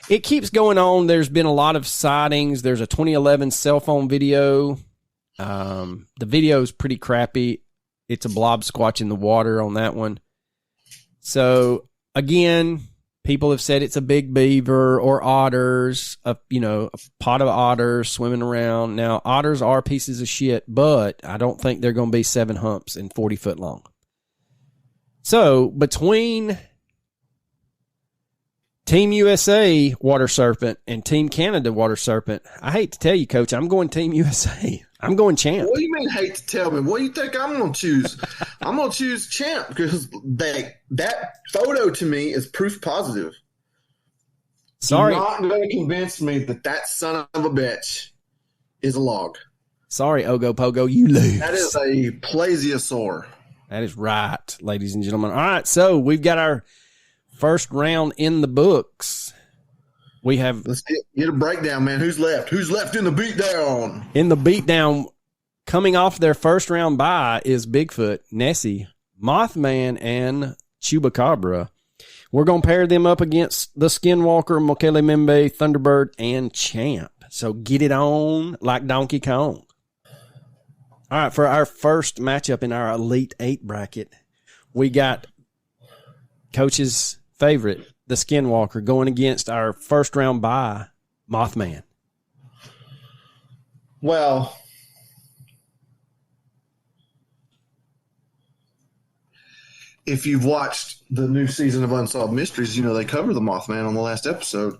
It keeps going on. There's been a lot of sightings. There's a 2011 cell phone video. The video is pretty crappy. It's a blob squatch in the water on that one. So, again, people have said it's a big beaver or otters, a pot of otters swimming around. Now, otters are pieces of shit, but I don't think they're going to be 7 humps and 40 foot long. So, between Team USA water serpent and Team Canada water serpent, I hate to tell you, Coach, I'm going Team USA. I'm going champ. What do you mean hate to tell me? What do you think I'm going to choose? I'm going to choose champ because that photo to me is proof positive. Sorry. You're not going to convince me that son of a bitch is a log. Sorry, Ogopogo, you lose. That is a plesiosaur. That is right, ladies and gentlemen. All right, so we've got our first round in the books. Let's get a breakdown, man. Who's left? Who's left in the beatdown? In the beatdown, coming off their first round bye is Bigfoot, Nessie, Mothman, and Chupacabra. We're going to pair them up against the Skinwalker, Mokele Membe, Thunderbird, and Champ. So get it on like Donkey Kong. All right, for our first matchup in our Elite 8 bracket, we got Coach's favorite, the Skinwalker, going against our first round bye, Mothman. Well, if you've watched the new season of Unsolved Mysteries, you know they cover the Mothman on the last episode.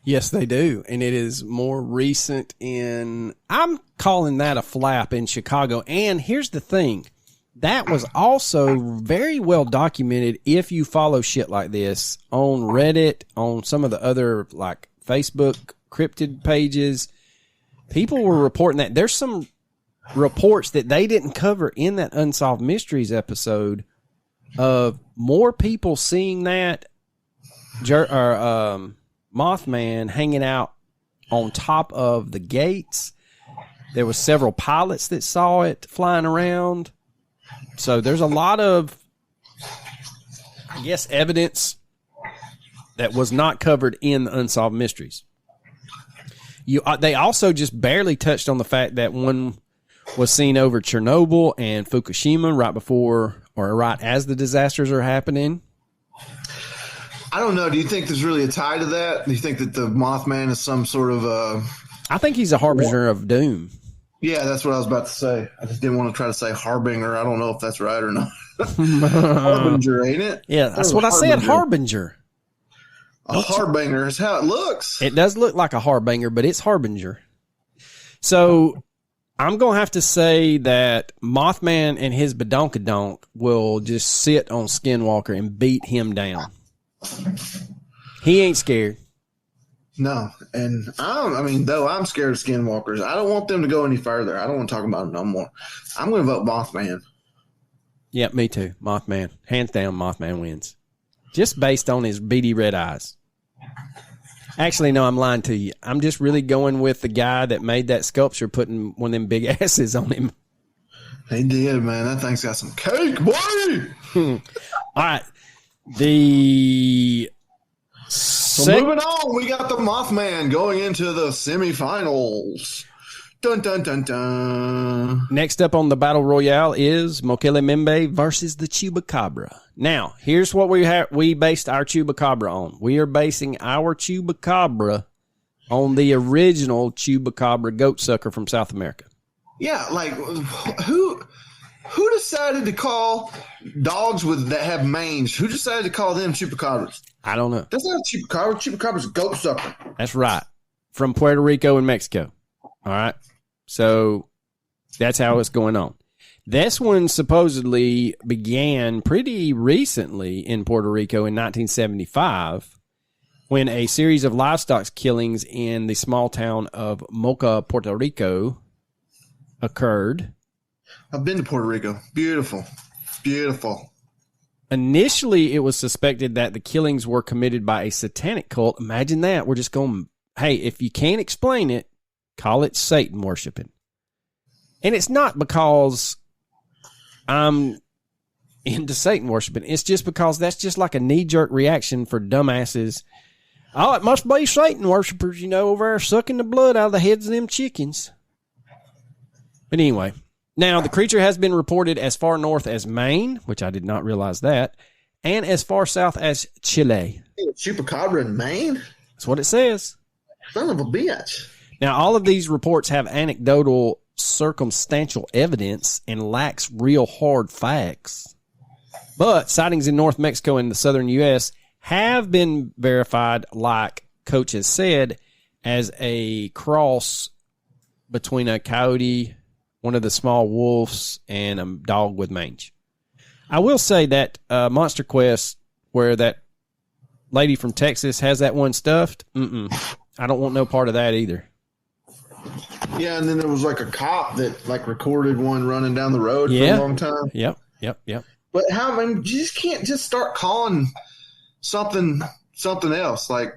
Yes, they do. And it is more recent I'm calling that a flap in Chicago. And here's the thing. That was also very well documented if you follow shit like this on Reddit, on some of the other like Facebook cryptid pages. People were reporting that. There's some reports that they didn't cover in that Unsolved Mysteries episode more people seeing that Mothman hanging out on top of the gates. There was several pilots that saw it flying around. So there's a lot of, I guess, evidence that was not covered in the Unsolved Mysteries. They also just barely touched on the fact that one was seen over Chernobyl and Fukushima right before or right as the disasters are happening. I don't know. Do you think there's really a tie to that? Do you think that the Mothman is some sort of I think he's a harbinger of doom. Yeah, that's what I was about to say. I just didn't want to try to say harbinger. I don't know if that's right or not. Harbinger, ain't it? Yeah, that's what I said, harbinger. A harbinger is how it looks. It does look like a harbinger, but it's harbinger. So I'm going to have to say that Mothman and his badonkadonk will just sit on Skinwalker and beat him down. He ain't scared. No, and though I'm scared of Skinwalkers, I don't want them to go any further. I don't want to talk about them no more. I'm going to vote Mothman. Yeah, me too. Mothman. Hands down, Mothman wins. Just based on his beady red eyes. Actually, no, I'm lying to you. I'm just really going with the guy that made that sculpture, putting one of them big asses on him. He did, man. That thing's got some cake, boy. All right. So moving on, we got the Mothman going into the semifinals. Dun, dun, dun, dun. Next up on the Battle Royale is Mokele Membe versus the Chupacabra. Now, here's what we based our Chupacabra on. We are basing our Chupacabra on the original Chupacabra goat sucker from South America. Yeah, like who decided to call dogs that have mange? Who decided to call them chupacabras? I don't know. That's not a chupacabra. Chupacabra's a goat sucker. That's right. From Puerto Rico and Mexico. All right. So that's how it's going on. This one supposedly began pretty recently in Puerto Rico in 1975 when a series of livestock killings in the small town of Moca, Puerto Rico occurred. I've been to Puerto Rico. Beautiful. Beautiful. Initially, it was suspected that the killings were committed by a satanic cult. Imagine that. We're just going, hey, if you can't explain it, call it Satan worshiping. And it's not because I'm into Satan worshiping. It's just because that's just like a knee-jerk reaction for dumbasses. Oh, it must be Satan worshipers, over there sucking the blood out of the heads of them chickens. But anyway, now the creature has been reported as far north as Maine, which I did not realize that, and as far south as Chile. Chupacabra in Maine? That's what it says. Son of a bitch. Now, all of these reports have anecdotal, circumstantial evidence and lacks real hard facts. But sightings in North Mexico and the southern U.S. have been verified, like Coach has said, as a cross between a coyote, one of the small wolves, and a dog with mange. I will say that Monster Quest, where that lady from Texas has that one stuffed, I don't want no part of that either. Yeah, and then there was like a cop that recorded one running down the road for a long time. Yep. But you just can't just start calling something else. Like,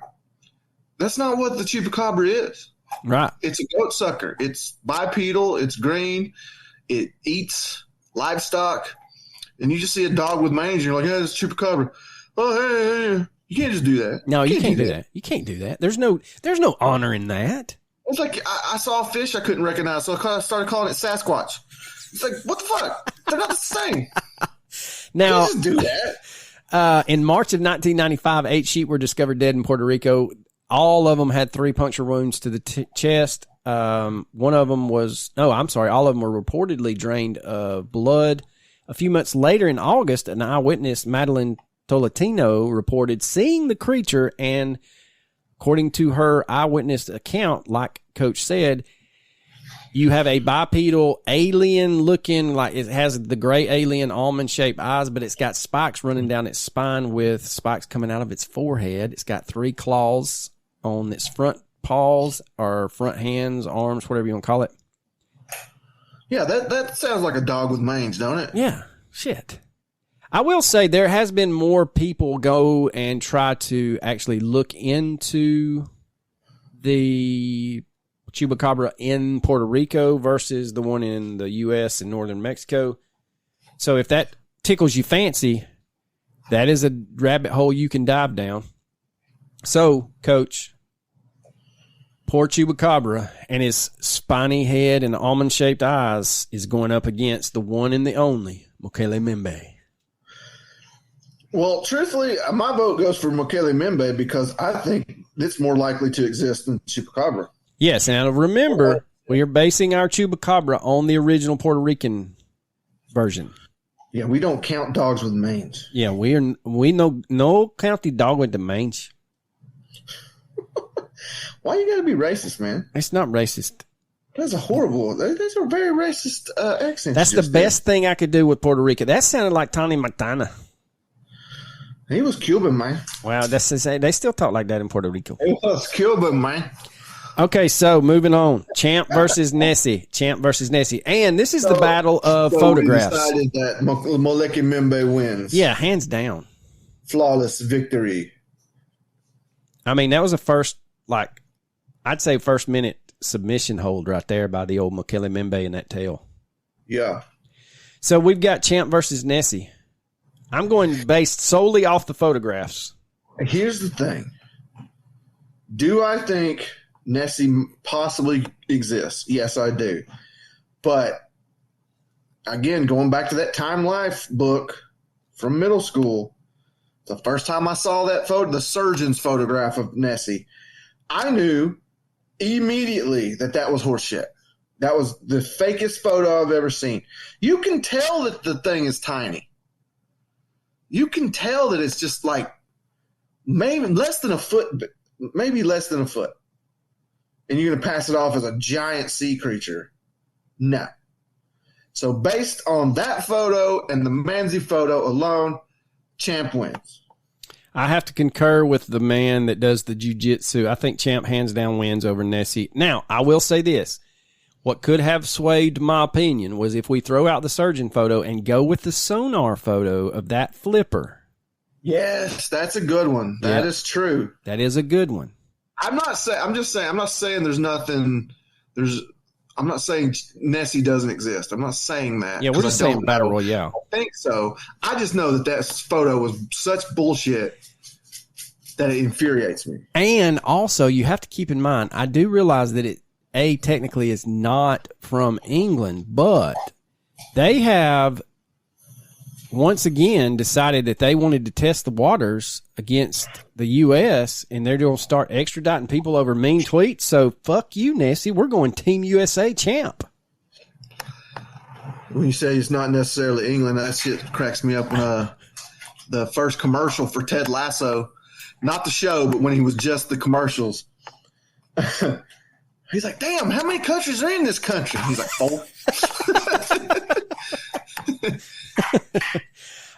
that's not what the chupacabra is. Right. It's a goat sucker. It's bipedal. It's green. It eats livestock. And you just see a dog with mange, and you're like, yeah, it's chupacabra. Oh, hey, you can't just do that. No, you can't do that. You can't do that. There's no honor in that. It's like I saw a fish I couldn't recognize, so I started calling it Sasquatch. It's like, what the fuck? They're not the same. Now, you can't just do that. In March of 1995, 8 sheep were discovered dead in Puerto Rico. All of them had 3 puncture wounds to the chest. One of them was, all of them were reportedly drained of blood. A few months later in August, an eyewitness, Madeline Tolentino, reported seeing the creature, and according to her eyewitness account, like Coach said, you have a bipedal alien looking, like it has the gray alien almond shaped eyes, but it's got spikes running down its spine with spikes coming out of its forehead. It's got 3 claws on its front paws or front hands, arms, whatever you want to call it. Yeah, that sounds like a dog with mange, don't it? Yeah, shit. I will say there has been more people go and try to actually look into the chupacabra in Puerto Rico versus the one in the U.S. and northern Mexico. So if that tickles you fancy, that is a rabbit hole you can dive down. So, Coach, poor chupacabra and his spiny head and almond-shaped eyes is going up against the one and the only Mokele Membe. Well, truthfully, my vote goes for Mokele Membe because I think it's more likely to exist than Chupacabra. Yes, and remember, we are basing our Chupacabra on the original Puerto Rican version. Yeah, we don't count dogs with mange. Yeah, we no count the dog with the mange. Why you gotta be racist, man? It's not racist. That's a horrible. Those are very racist accents. That's the best thing I could do with Puerto Rico. That sounded like Tony Montana. He was Cuban, man. Wow, they still talk like that in Puerto Rico. He was Cuban, man. Okay, so moving on. Champ versus Nessie. Champ versus Nessie. And this is the battle of photographs. We decided that Mokele Membe wins. Yeah, hands down. Flawless victory. I mean, that was a first minute submission hold right there by the old Mokele Membe in that tail. Yeah. So we've got Champ versus Nessie. I'm going based solely off the photographs. Here's the thing. Do I think Nessie possibly exists? Yes, I do. But again, going back to that Time Life book from middle school, the first time I saw that photo, the surgeon's photograph of Nessie, I knew immediately that was horseshit. That was the fakest photo I've ever seen. You can tell that the thing is tiny. You can tell that it's just like maybe less than a foot. And you're going to pass it off as a giant sea creature. No. So based on that photo and the Manzi photo alone, Champ wins. I have to concur with the man that does the jiu-jitsu. I think Champ hands down wins over Nessie. Now, I will say this. What could have swayed my opinion was if we throw out the surgeon photo and go with the sonar photo of that flipper. Yes, that's a good one. That is true. That is a good one. I'm not saying Nessie doesn't exist. I'm not saying that. Yeah, we're just saying Battle Royale. I think so. I just know that photo was such bullshit that it infuriates me. And also, you have to keep in mind, I do realize that it, technically is not from England, but they have once again decided that they wanted to test the waters against the U.S., and they're going to start extraditing people over mean tweets. So fuck you, Nessie. We're going Team USA Champ. When you say it's not necessarily England, that shit cracks me up. When the first commercial for Ted Lasso, not the show, but when he was just the commercials, he's like, damn, how many countries are in this country? He's like, 4.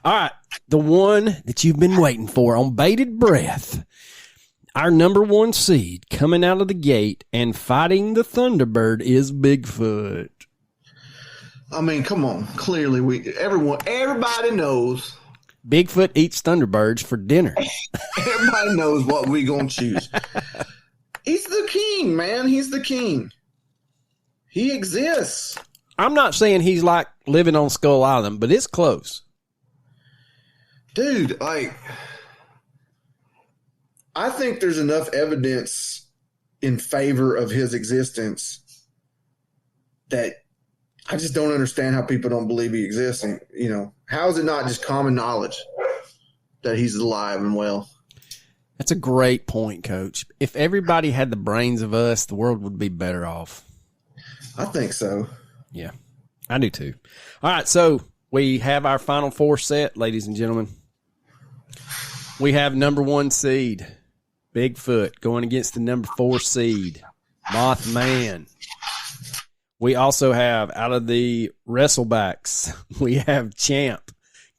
All right, the one that you've been waiting for on bated breath. Our number 1 seed coming out of the gate and fighting the Thunderbird is Bigfoot. I mean, come on. Clearly, everybody knows. Bigfoot eats Thunderbirds for dinner. Everybody knows what we gonna choose. He's the king, man. He's the king. He exists. I'm not saying he's like living on Skull Island, but it's close. Dude, like, I think there's enough evidence in favor of his existence that I just don't understand how people don't believe he exists. And, how is it not just common knowledge that he's alive and well? That's a great point, Coach. If everybody had the brains of us, the world would be better off. I think so. Yeah, I do too. All right, so we have our final four set, ladies and gentlemen. We have number 1 seed, Bigfoot, going against the number 4 seed, Mothman. We also have, out of the wrestlebacks, we have Champ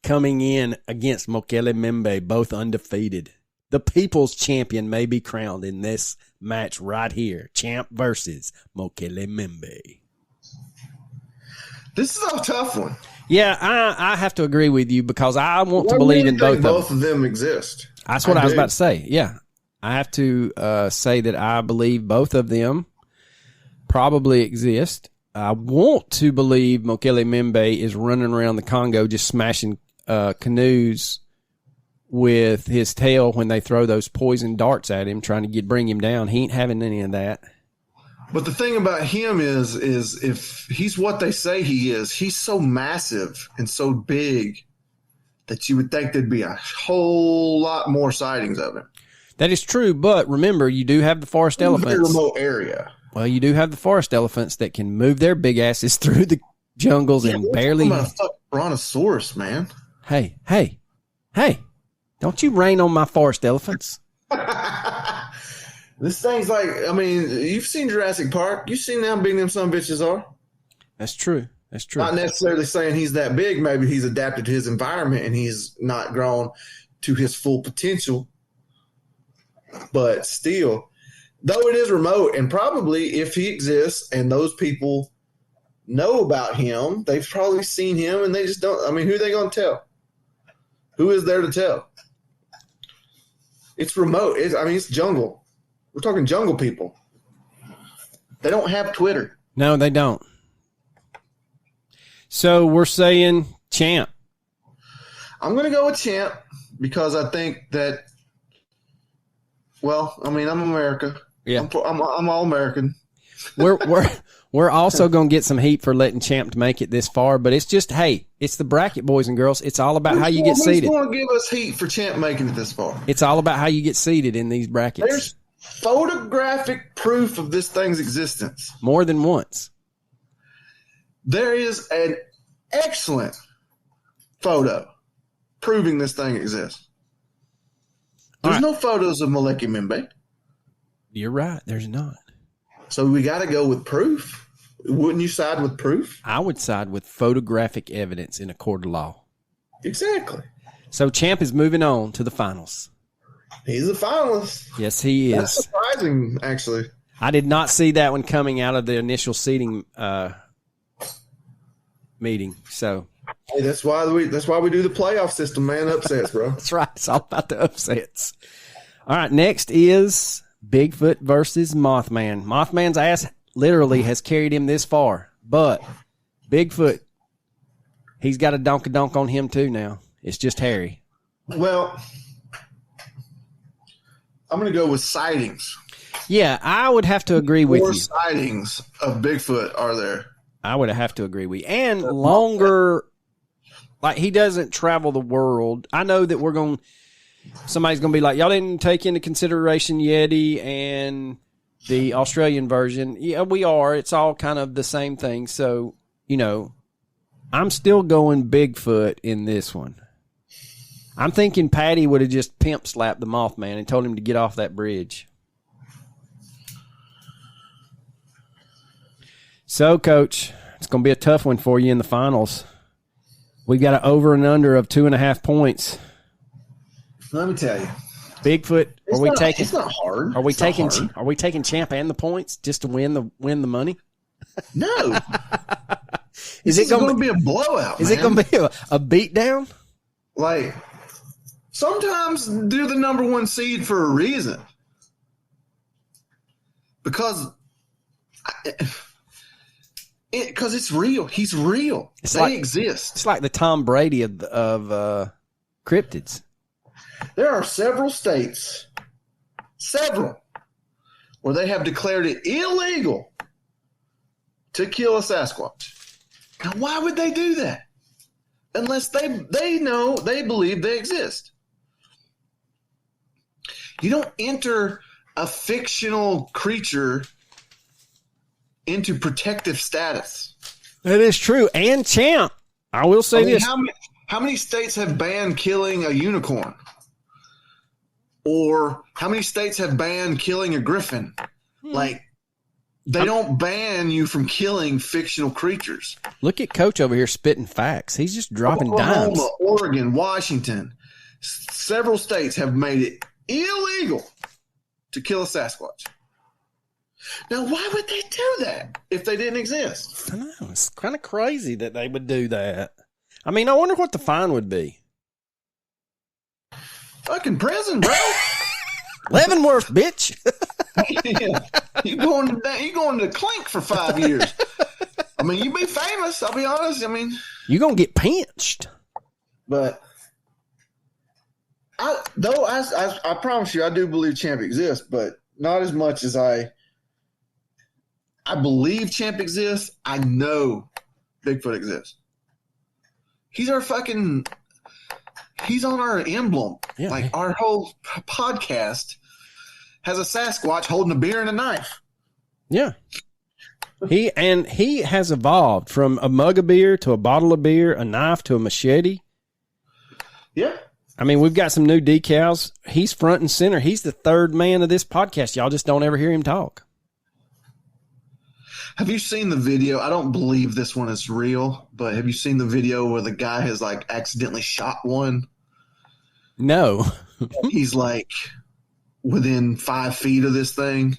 coming in against Mokele Membe, both undefeated. The people's champion may be crowned in this match right here. Champ versus Mokele Membe. This is a tough one. Yeah, I have to agree with you because I want to believe in both of them exist. That's what I was about to say. Yeah, I have to say that I believe both of them probably exist. I want to believe Mokele Membe is running around the Congo just smashing canoes with his tail when they throw those poison darts at him, trying to bring him down. He ain't having any of that. But the thing about him is if he's what they say he is, he's so massive and so big that you would think there'd be a whole lot more sightings of him. That is true, but remember, you do have the forest elephants. A very remote area. Well, you do have the forest elephants that can move their big asses through the jungles and barely. I'm a fucking brontosaurus, man. Hey! Don't you rain on my forest elephants? This thing's like, you've seen Jurassic Park. You've seen how big them some bitches are. That's true. Not necessarily saying he's that big. Maybe he's adapted to his environment and he's not grown to his full potential. But still, though it is remote, and probably if he exists and those people know about him, they've probably seen him and they just don't. Who are they going to tell? Who is there to tell? It's remote. It's jungle. We're talking jungle people. They don't have Twitter. No, they don't. So we're saying Champ. I'm going to go with Champ because I think that, I'm America. Yeah. I'm all American. We're also going to get some heat for letting Champ make it this far, but it's just, hey, it's the bracket, boys and girls. It's all about how you get seated. Who's going to give us heat for Champ making it this far? It's all about how you get seated in these brackets. There's photographic proof of this thing's existence. More than once. There is an excellent photo proving this thing exists. There's no photos of Mokele Membe. You're right. There's not. So we got to go with proof. Wouldn't you side with proof? I would side with photographic evidence in a court of law. Exactly. So Champ is moving on to the finals. He's a finalist. Yes, he is. That's surprising, actually. I did not see that one coming out of the initial seating meeting. So hey, that's why we do the playoff system, man. Upsets, bro. That's right. It's all about the upsets. All right, next is Bigfoot versus Mothman. Mothman's ass literally has carried him this far, but Bigfoot, he's got a donk on him too now. It's just hairy. Well, I'm going to go with sightings. Yeah, I would have to agree with you. More sightings of Bigfoot are there. I would have to agree with you. And longer, like he doesn't travel the world. I know that somebody's going to be like, y'all didn't take into consideration Yeti and the Australian version. Yeah, we are. It's all kind of the same thing. So, I'm still going Bigfoot in this one. I'm thinking Patty would have just pimp slapped the Mothman and told him to get off that bridge. So, Coach, it's going to be a tough one for you in the finals. We got an over and under of 2.5 points. Let me tell you, Bigfoot. It's not hard. Are we taking Champ and the points just to win the money? No. Is it going to be a blowout? Is it going to be a beatdown? Like, sometimes they're the number 1 seed for a reason. Because it's real. He's real. They exist. It's like the Tom Brady of cryptids. There are several states several, where they have declared it illegal to kill a Sasquatch. Now, why would they do that? Unless they believe they exist. You don't enter a fictional creature into protective status. That is true. And champ, I will say this. How many states have banned killing a unicorn? Or how many states have banned killing a griffin? Like, they don't ban you from killing fictional creatures. Look at Coach over here spitting facts. He's just dropping dimes. Oklahoma, Oregon, Washington, several states have made it illegal to kill a Sasquatch. Now, why would they do that if they didn't exist? I know. It's kind of crazy that they would do that. I mean, I wonder what the fine would be. Fucking prison, bro. Leavenworth, bitch. Yeah. You going to Clink for 5 years. I mean, you be famous, I'll be honest. I mean, you're going to get pinched. But I promise you, I do believe Champ exists, but not as much as I believe Champ exists. I know Bigfoot exists. He's on our emblem. Yeah. Like, our whole podcast has a Sasquatch holding a beer and a knife. Yeah. He has evolved from a mug of beer to a bottle of beer, a knife to a machete. Yeah. I mean, we've got some new decals. He's front and center. He's the third man of this podcast. Y'all just don't ever hear him talk. Have you seen the video? I don't believe this one is real, but have you seen the video where the guy has like accidentally shot one? No. He's like within 5 feet of this thing,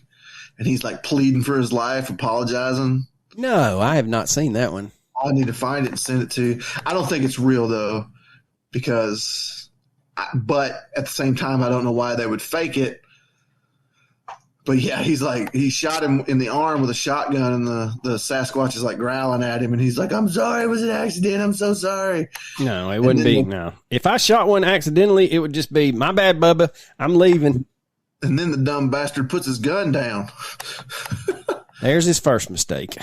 and he's like pleading for his life, apologizing. No, I have not seen that one. I need to find it and send it to you. I don't think it's real though, but at the same time, I don't know why they would fake it. But yeah, he shot him in the arm with a shotgun, and the Sasquatch is like growling at him, and he's like, "I'm sorry, it was an accident. I'm so sorry." No, it wouldn't be. No, if I shot one accidentally, it would just be, "My bad, Bubba. I'm leaving." And then the dumb bastard puts his gun down. There's his first mistake.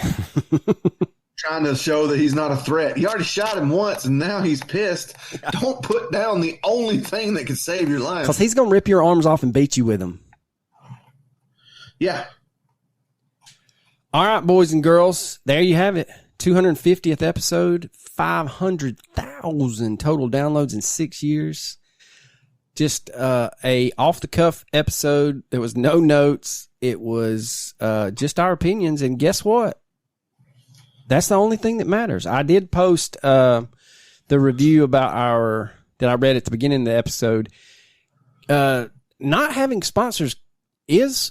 Trying to show that he's not a threat. He already shot him once, and now he's pissed. Don't put down the only thing that can save your life. Because he's going to rip your arms off and beat you with them. Yeah. All right, boys and girls, there you have it. 250th episode, 500,000 total downloads in 6 years. Just a off-the-cuff episode. There was no notes. It was just our opinions. And guess what? That's the only thing that matters. I did post the review about that I read at the beginning of the episode. Not having sponsors is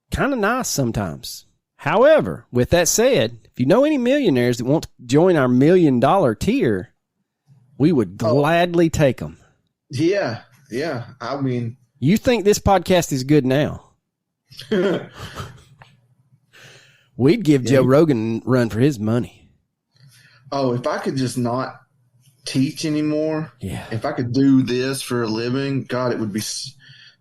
kind of nice sometimes. However, with that said, if you know any millionaires that want to join our $1 million tier, we would gladly take them. Yeah. I mean, you think this podcast is good now? We'd give Joe Rogan a run for his money. Oh, if I could just not teach anymore. Yeah. If I could do this for a living, God, it would be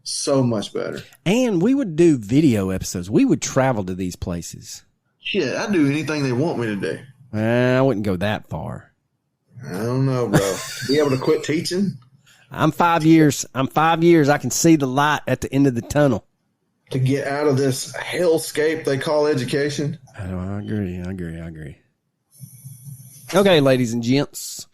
so much better. And we would do video episodes. We would travel to these places. Shit, I'd do anything they want me to do. I wouldn't go that far. I don't know, bro. Be able to quit teaching? I'm 5 years. I can see the light at the end of the tunnel. To get out of this hellscape they call education? I agree. Okay, ladies and gents.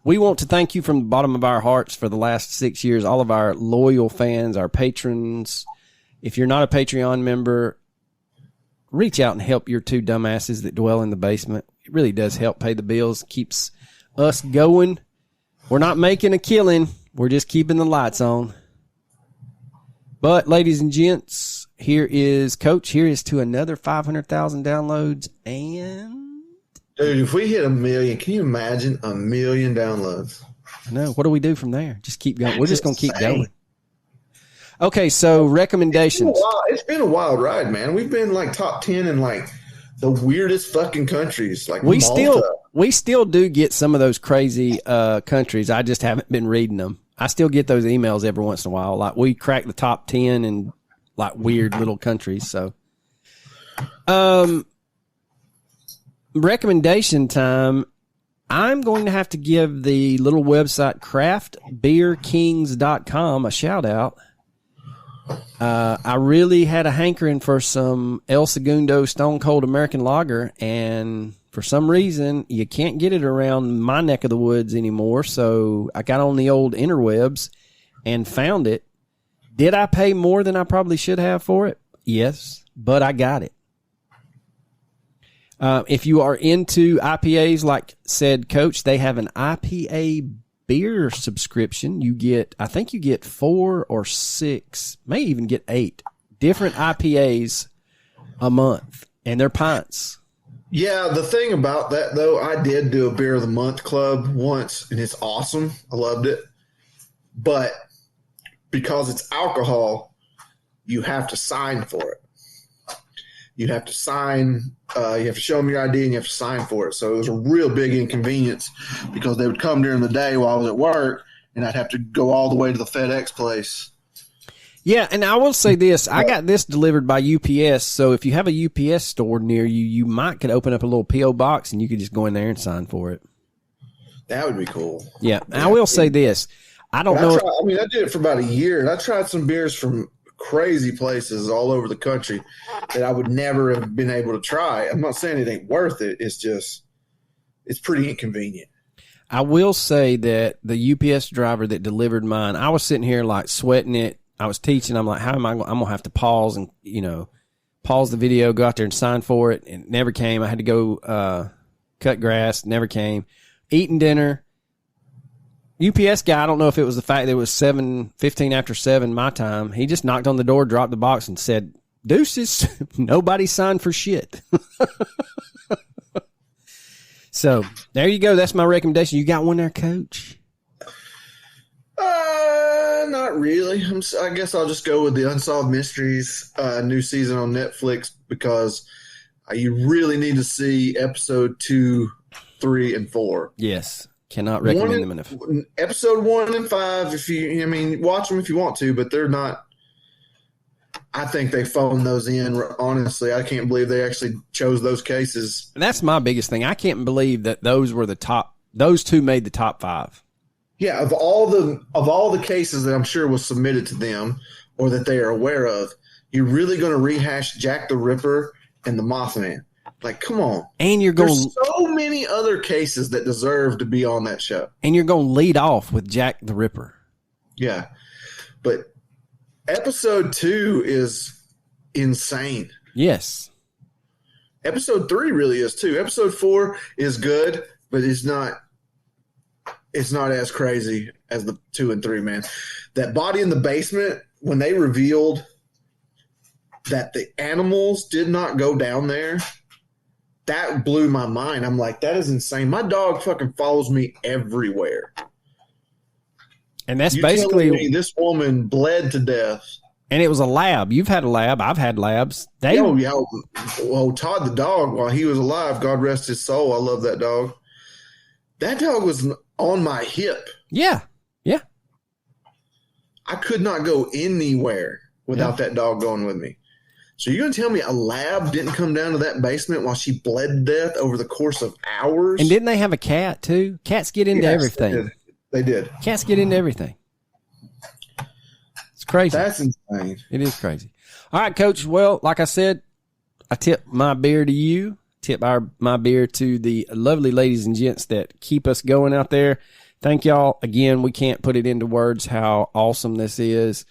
We want to thank you from the bottom of our hearts for the last 6 years, all of our loyal fans, our patrons. If you're not a Patreon member, reach out and help your two dumbasses that dwell in the basement. It really does help pay the bills, keeps us going. We're not making a killing. We're just keeping the lights on. But, ladies and gents, here is Coach. Here is to another 500,000 downloads and... Dude, if we hit 1 million, can you imagine 1 million downloads? I know. What do we do from there? Just keep going. We're just going to keep going. Okay, so recommendations. It's been a wild ride, man. We've been like top 10 in like the weirdest fucking countries. Like we still do get some of those crazy countries. I just haven't been reading them. I still get those emails every once in a while. Like we cracked the top 10 in like weird little countries. So, recommendation time. I'm going to have to give the little website craftbeerkings.com a shout out. I really had a hankering for some El Segundo Stone Cold American Lager, and for some reason you can't get it around my neck of the woods anymore. So I got on the old interwebs and found it. Did I pay more than I probably should have for it? Yes, but I got it. If you are into IPAs, like said Coach, they have an IPA beer subscription. I think you get 4 or 6, may even get 8 different IPAs a month, and they're pints. Yeah, the thing about that, though, I did do a Beer of the Month club once, and it's awesome. I loved it. But because it's alcohol, you have to sign for it. You have to sign, you have to show them your ID and you have to sign for it. So it was a real big inconvenience because they would come during the day while I was at work and I'd have to go all the way to the FedEx place. Yeah, and I will say this. I got this delivered by UPS, so if you have a UPS store near you, you could open up a little P.O. box and you could just go in there and sign for it. That would be cool. Yeah, I will say this. I don't know. I did it for about a year, and I tried some beers from crazy places all over the country that I would never have been able to try. I'm not saying it ain't worth it. It's just, it's pretty inconvenient. I will say that the UPS driver that delivered mine, I was sitting here like sweating it. I was teaching. I'm like, how am I going? I'm going to have to pause and, pause the video, go out there and sign for it. And it never came. I had to go cut grass. Never came. Eating dinner. UPS guy, I don't know if it was the fact that it was 7:15 after 7 my time. He just knocked on the door, dropped the box, and said, "Deuces, nobody signed for shit." So there you go. That's my recommendation. You got one there, Coach? Not really. I guess I'll just go with the Unsolved Mysteries new season on Netflix because you really need to see episode 2, 3, and 4. Yes. Cannot recommend them enough. Episode 1 and 5, watch them if you want to, but they're not. I think they phoned those in. Honestly, I can't believe they actually chose those cases. That's my biggest thing. I can't believe that those were the top. Those 2 made the top 5. Yeah, of all the cases that I'm sure was submitted to them or that they are aware of, you're really going to rehash Jack the Ripper and the Mothman. Like, come on. And there's so many other cases that deserve to be on that show. And you're going to lead off with Jack the Ripper. Yeah. But episode 2 is insane. Yes. Episode 3 really is too. Episode 4 is good, but it's not as crazy as the 2 and 3, man. That body in the basement, when they revealed that the animals did not go down there, that blew my mind. I'm like, that is insane. My dog fucking follows me everywhere. And that's basically this woman bled to death. And it was a lab. You've had a lab. I've had labs. Well, Todd the dog, while he was alive, God rest his soul. I love that dog. That dog was on my hip. Yeah. Yeah. I could not go anywhere without that dog going with me. So you're going to tell me a lab didn't come down to that basement while she bled to death over the course of hours? And didn't they have a cat, too? Cats get into everything. They did. Cats get into everything. It's crazy. That's insane. It is crazy. All right, Coach. Well, like I said, I tip my beer to you. Tip my beer to the lovely ladies and gents that keep us going out there. Thank y'all. Again, we can't put it into words how awesome this is.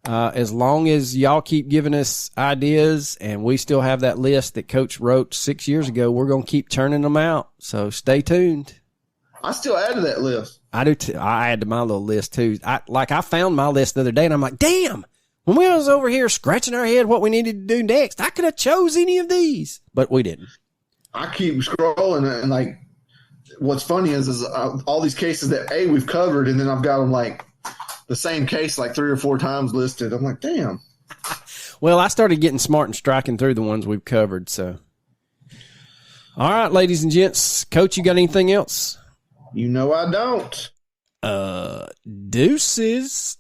As long as y'all keep giving us ideas and we still have that list that Coach wrote 6 years ago, we're going to keep turning them out. So stay tuned. I still add to that list. I do too. I add to my little list too. I found my list the other day and I'm like, damn, when we was over here scratching our head what we needed to do next, I could have chose any of these, but we didn't. I keep scrolling and like, what's funny is all these cases that we've covered, and then I've got them like the same case like 3 or 4 times listed. I'm like, damn. Well, I started getting smart and striking through the ones we've covered. So, all right, ladies and gents, Coach, you got anything else? You know I don't. Deuces.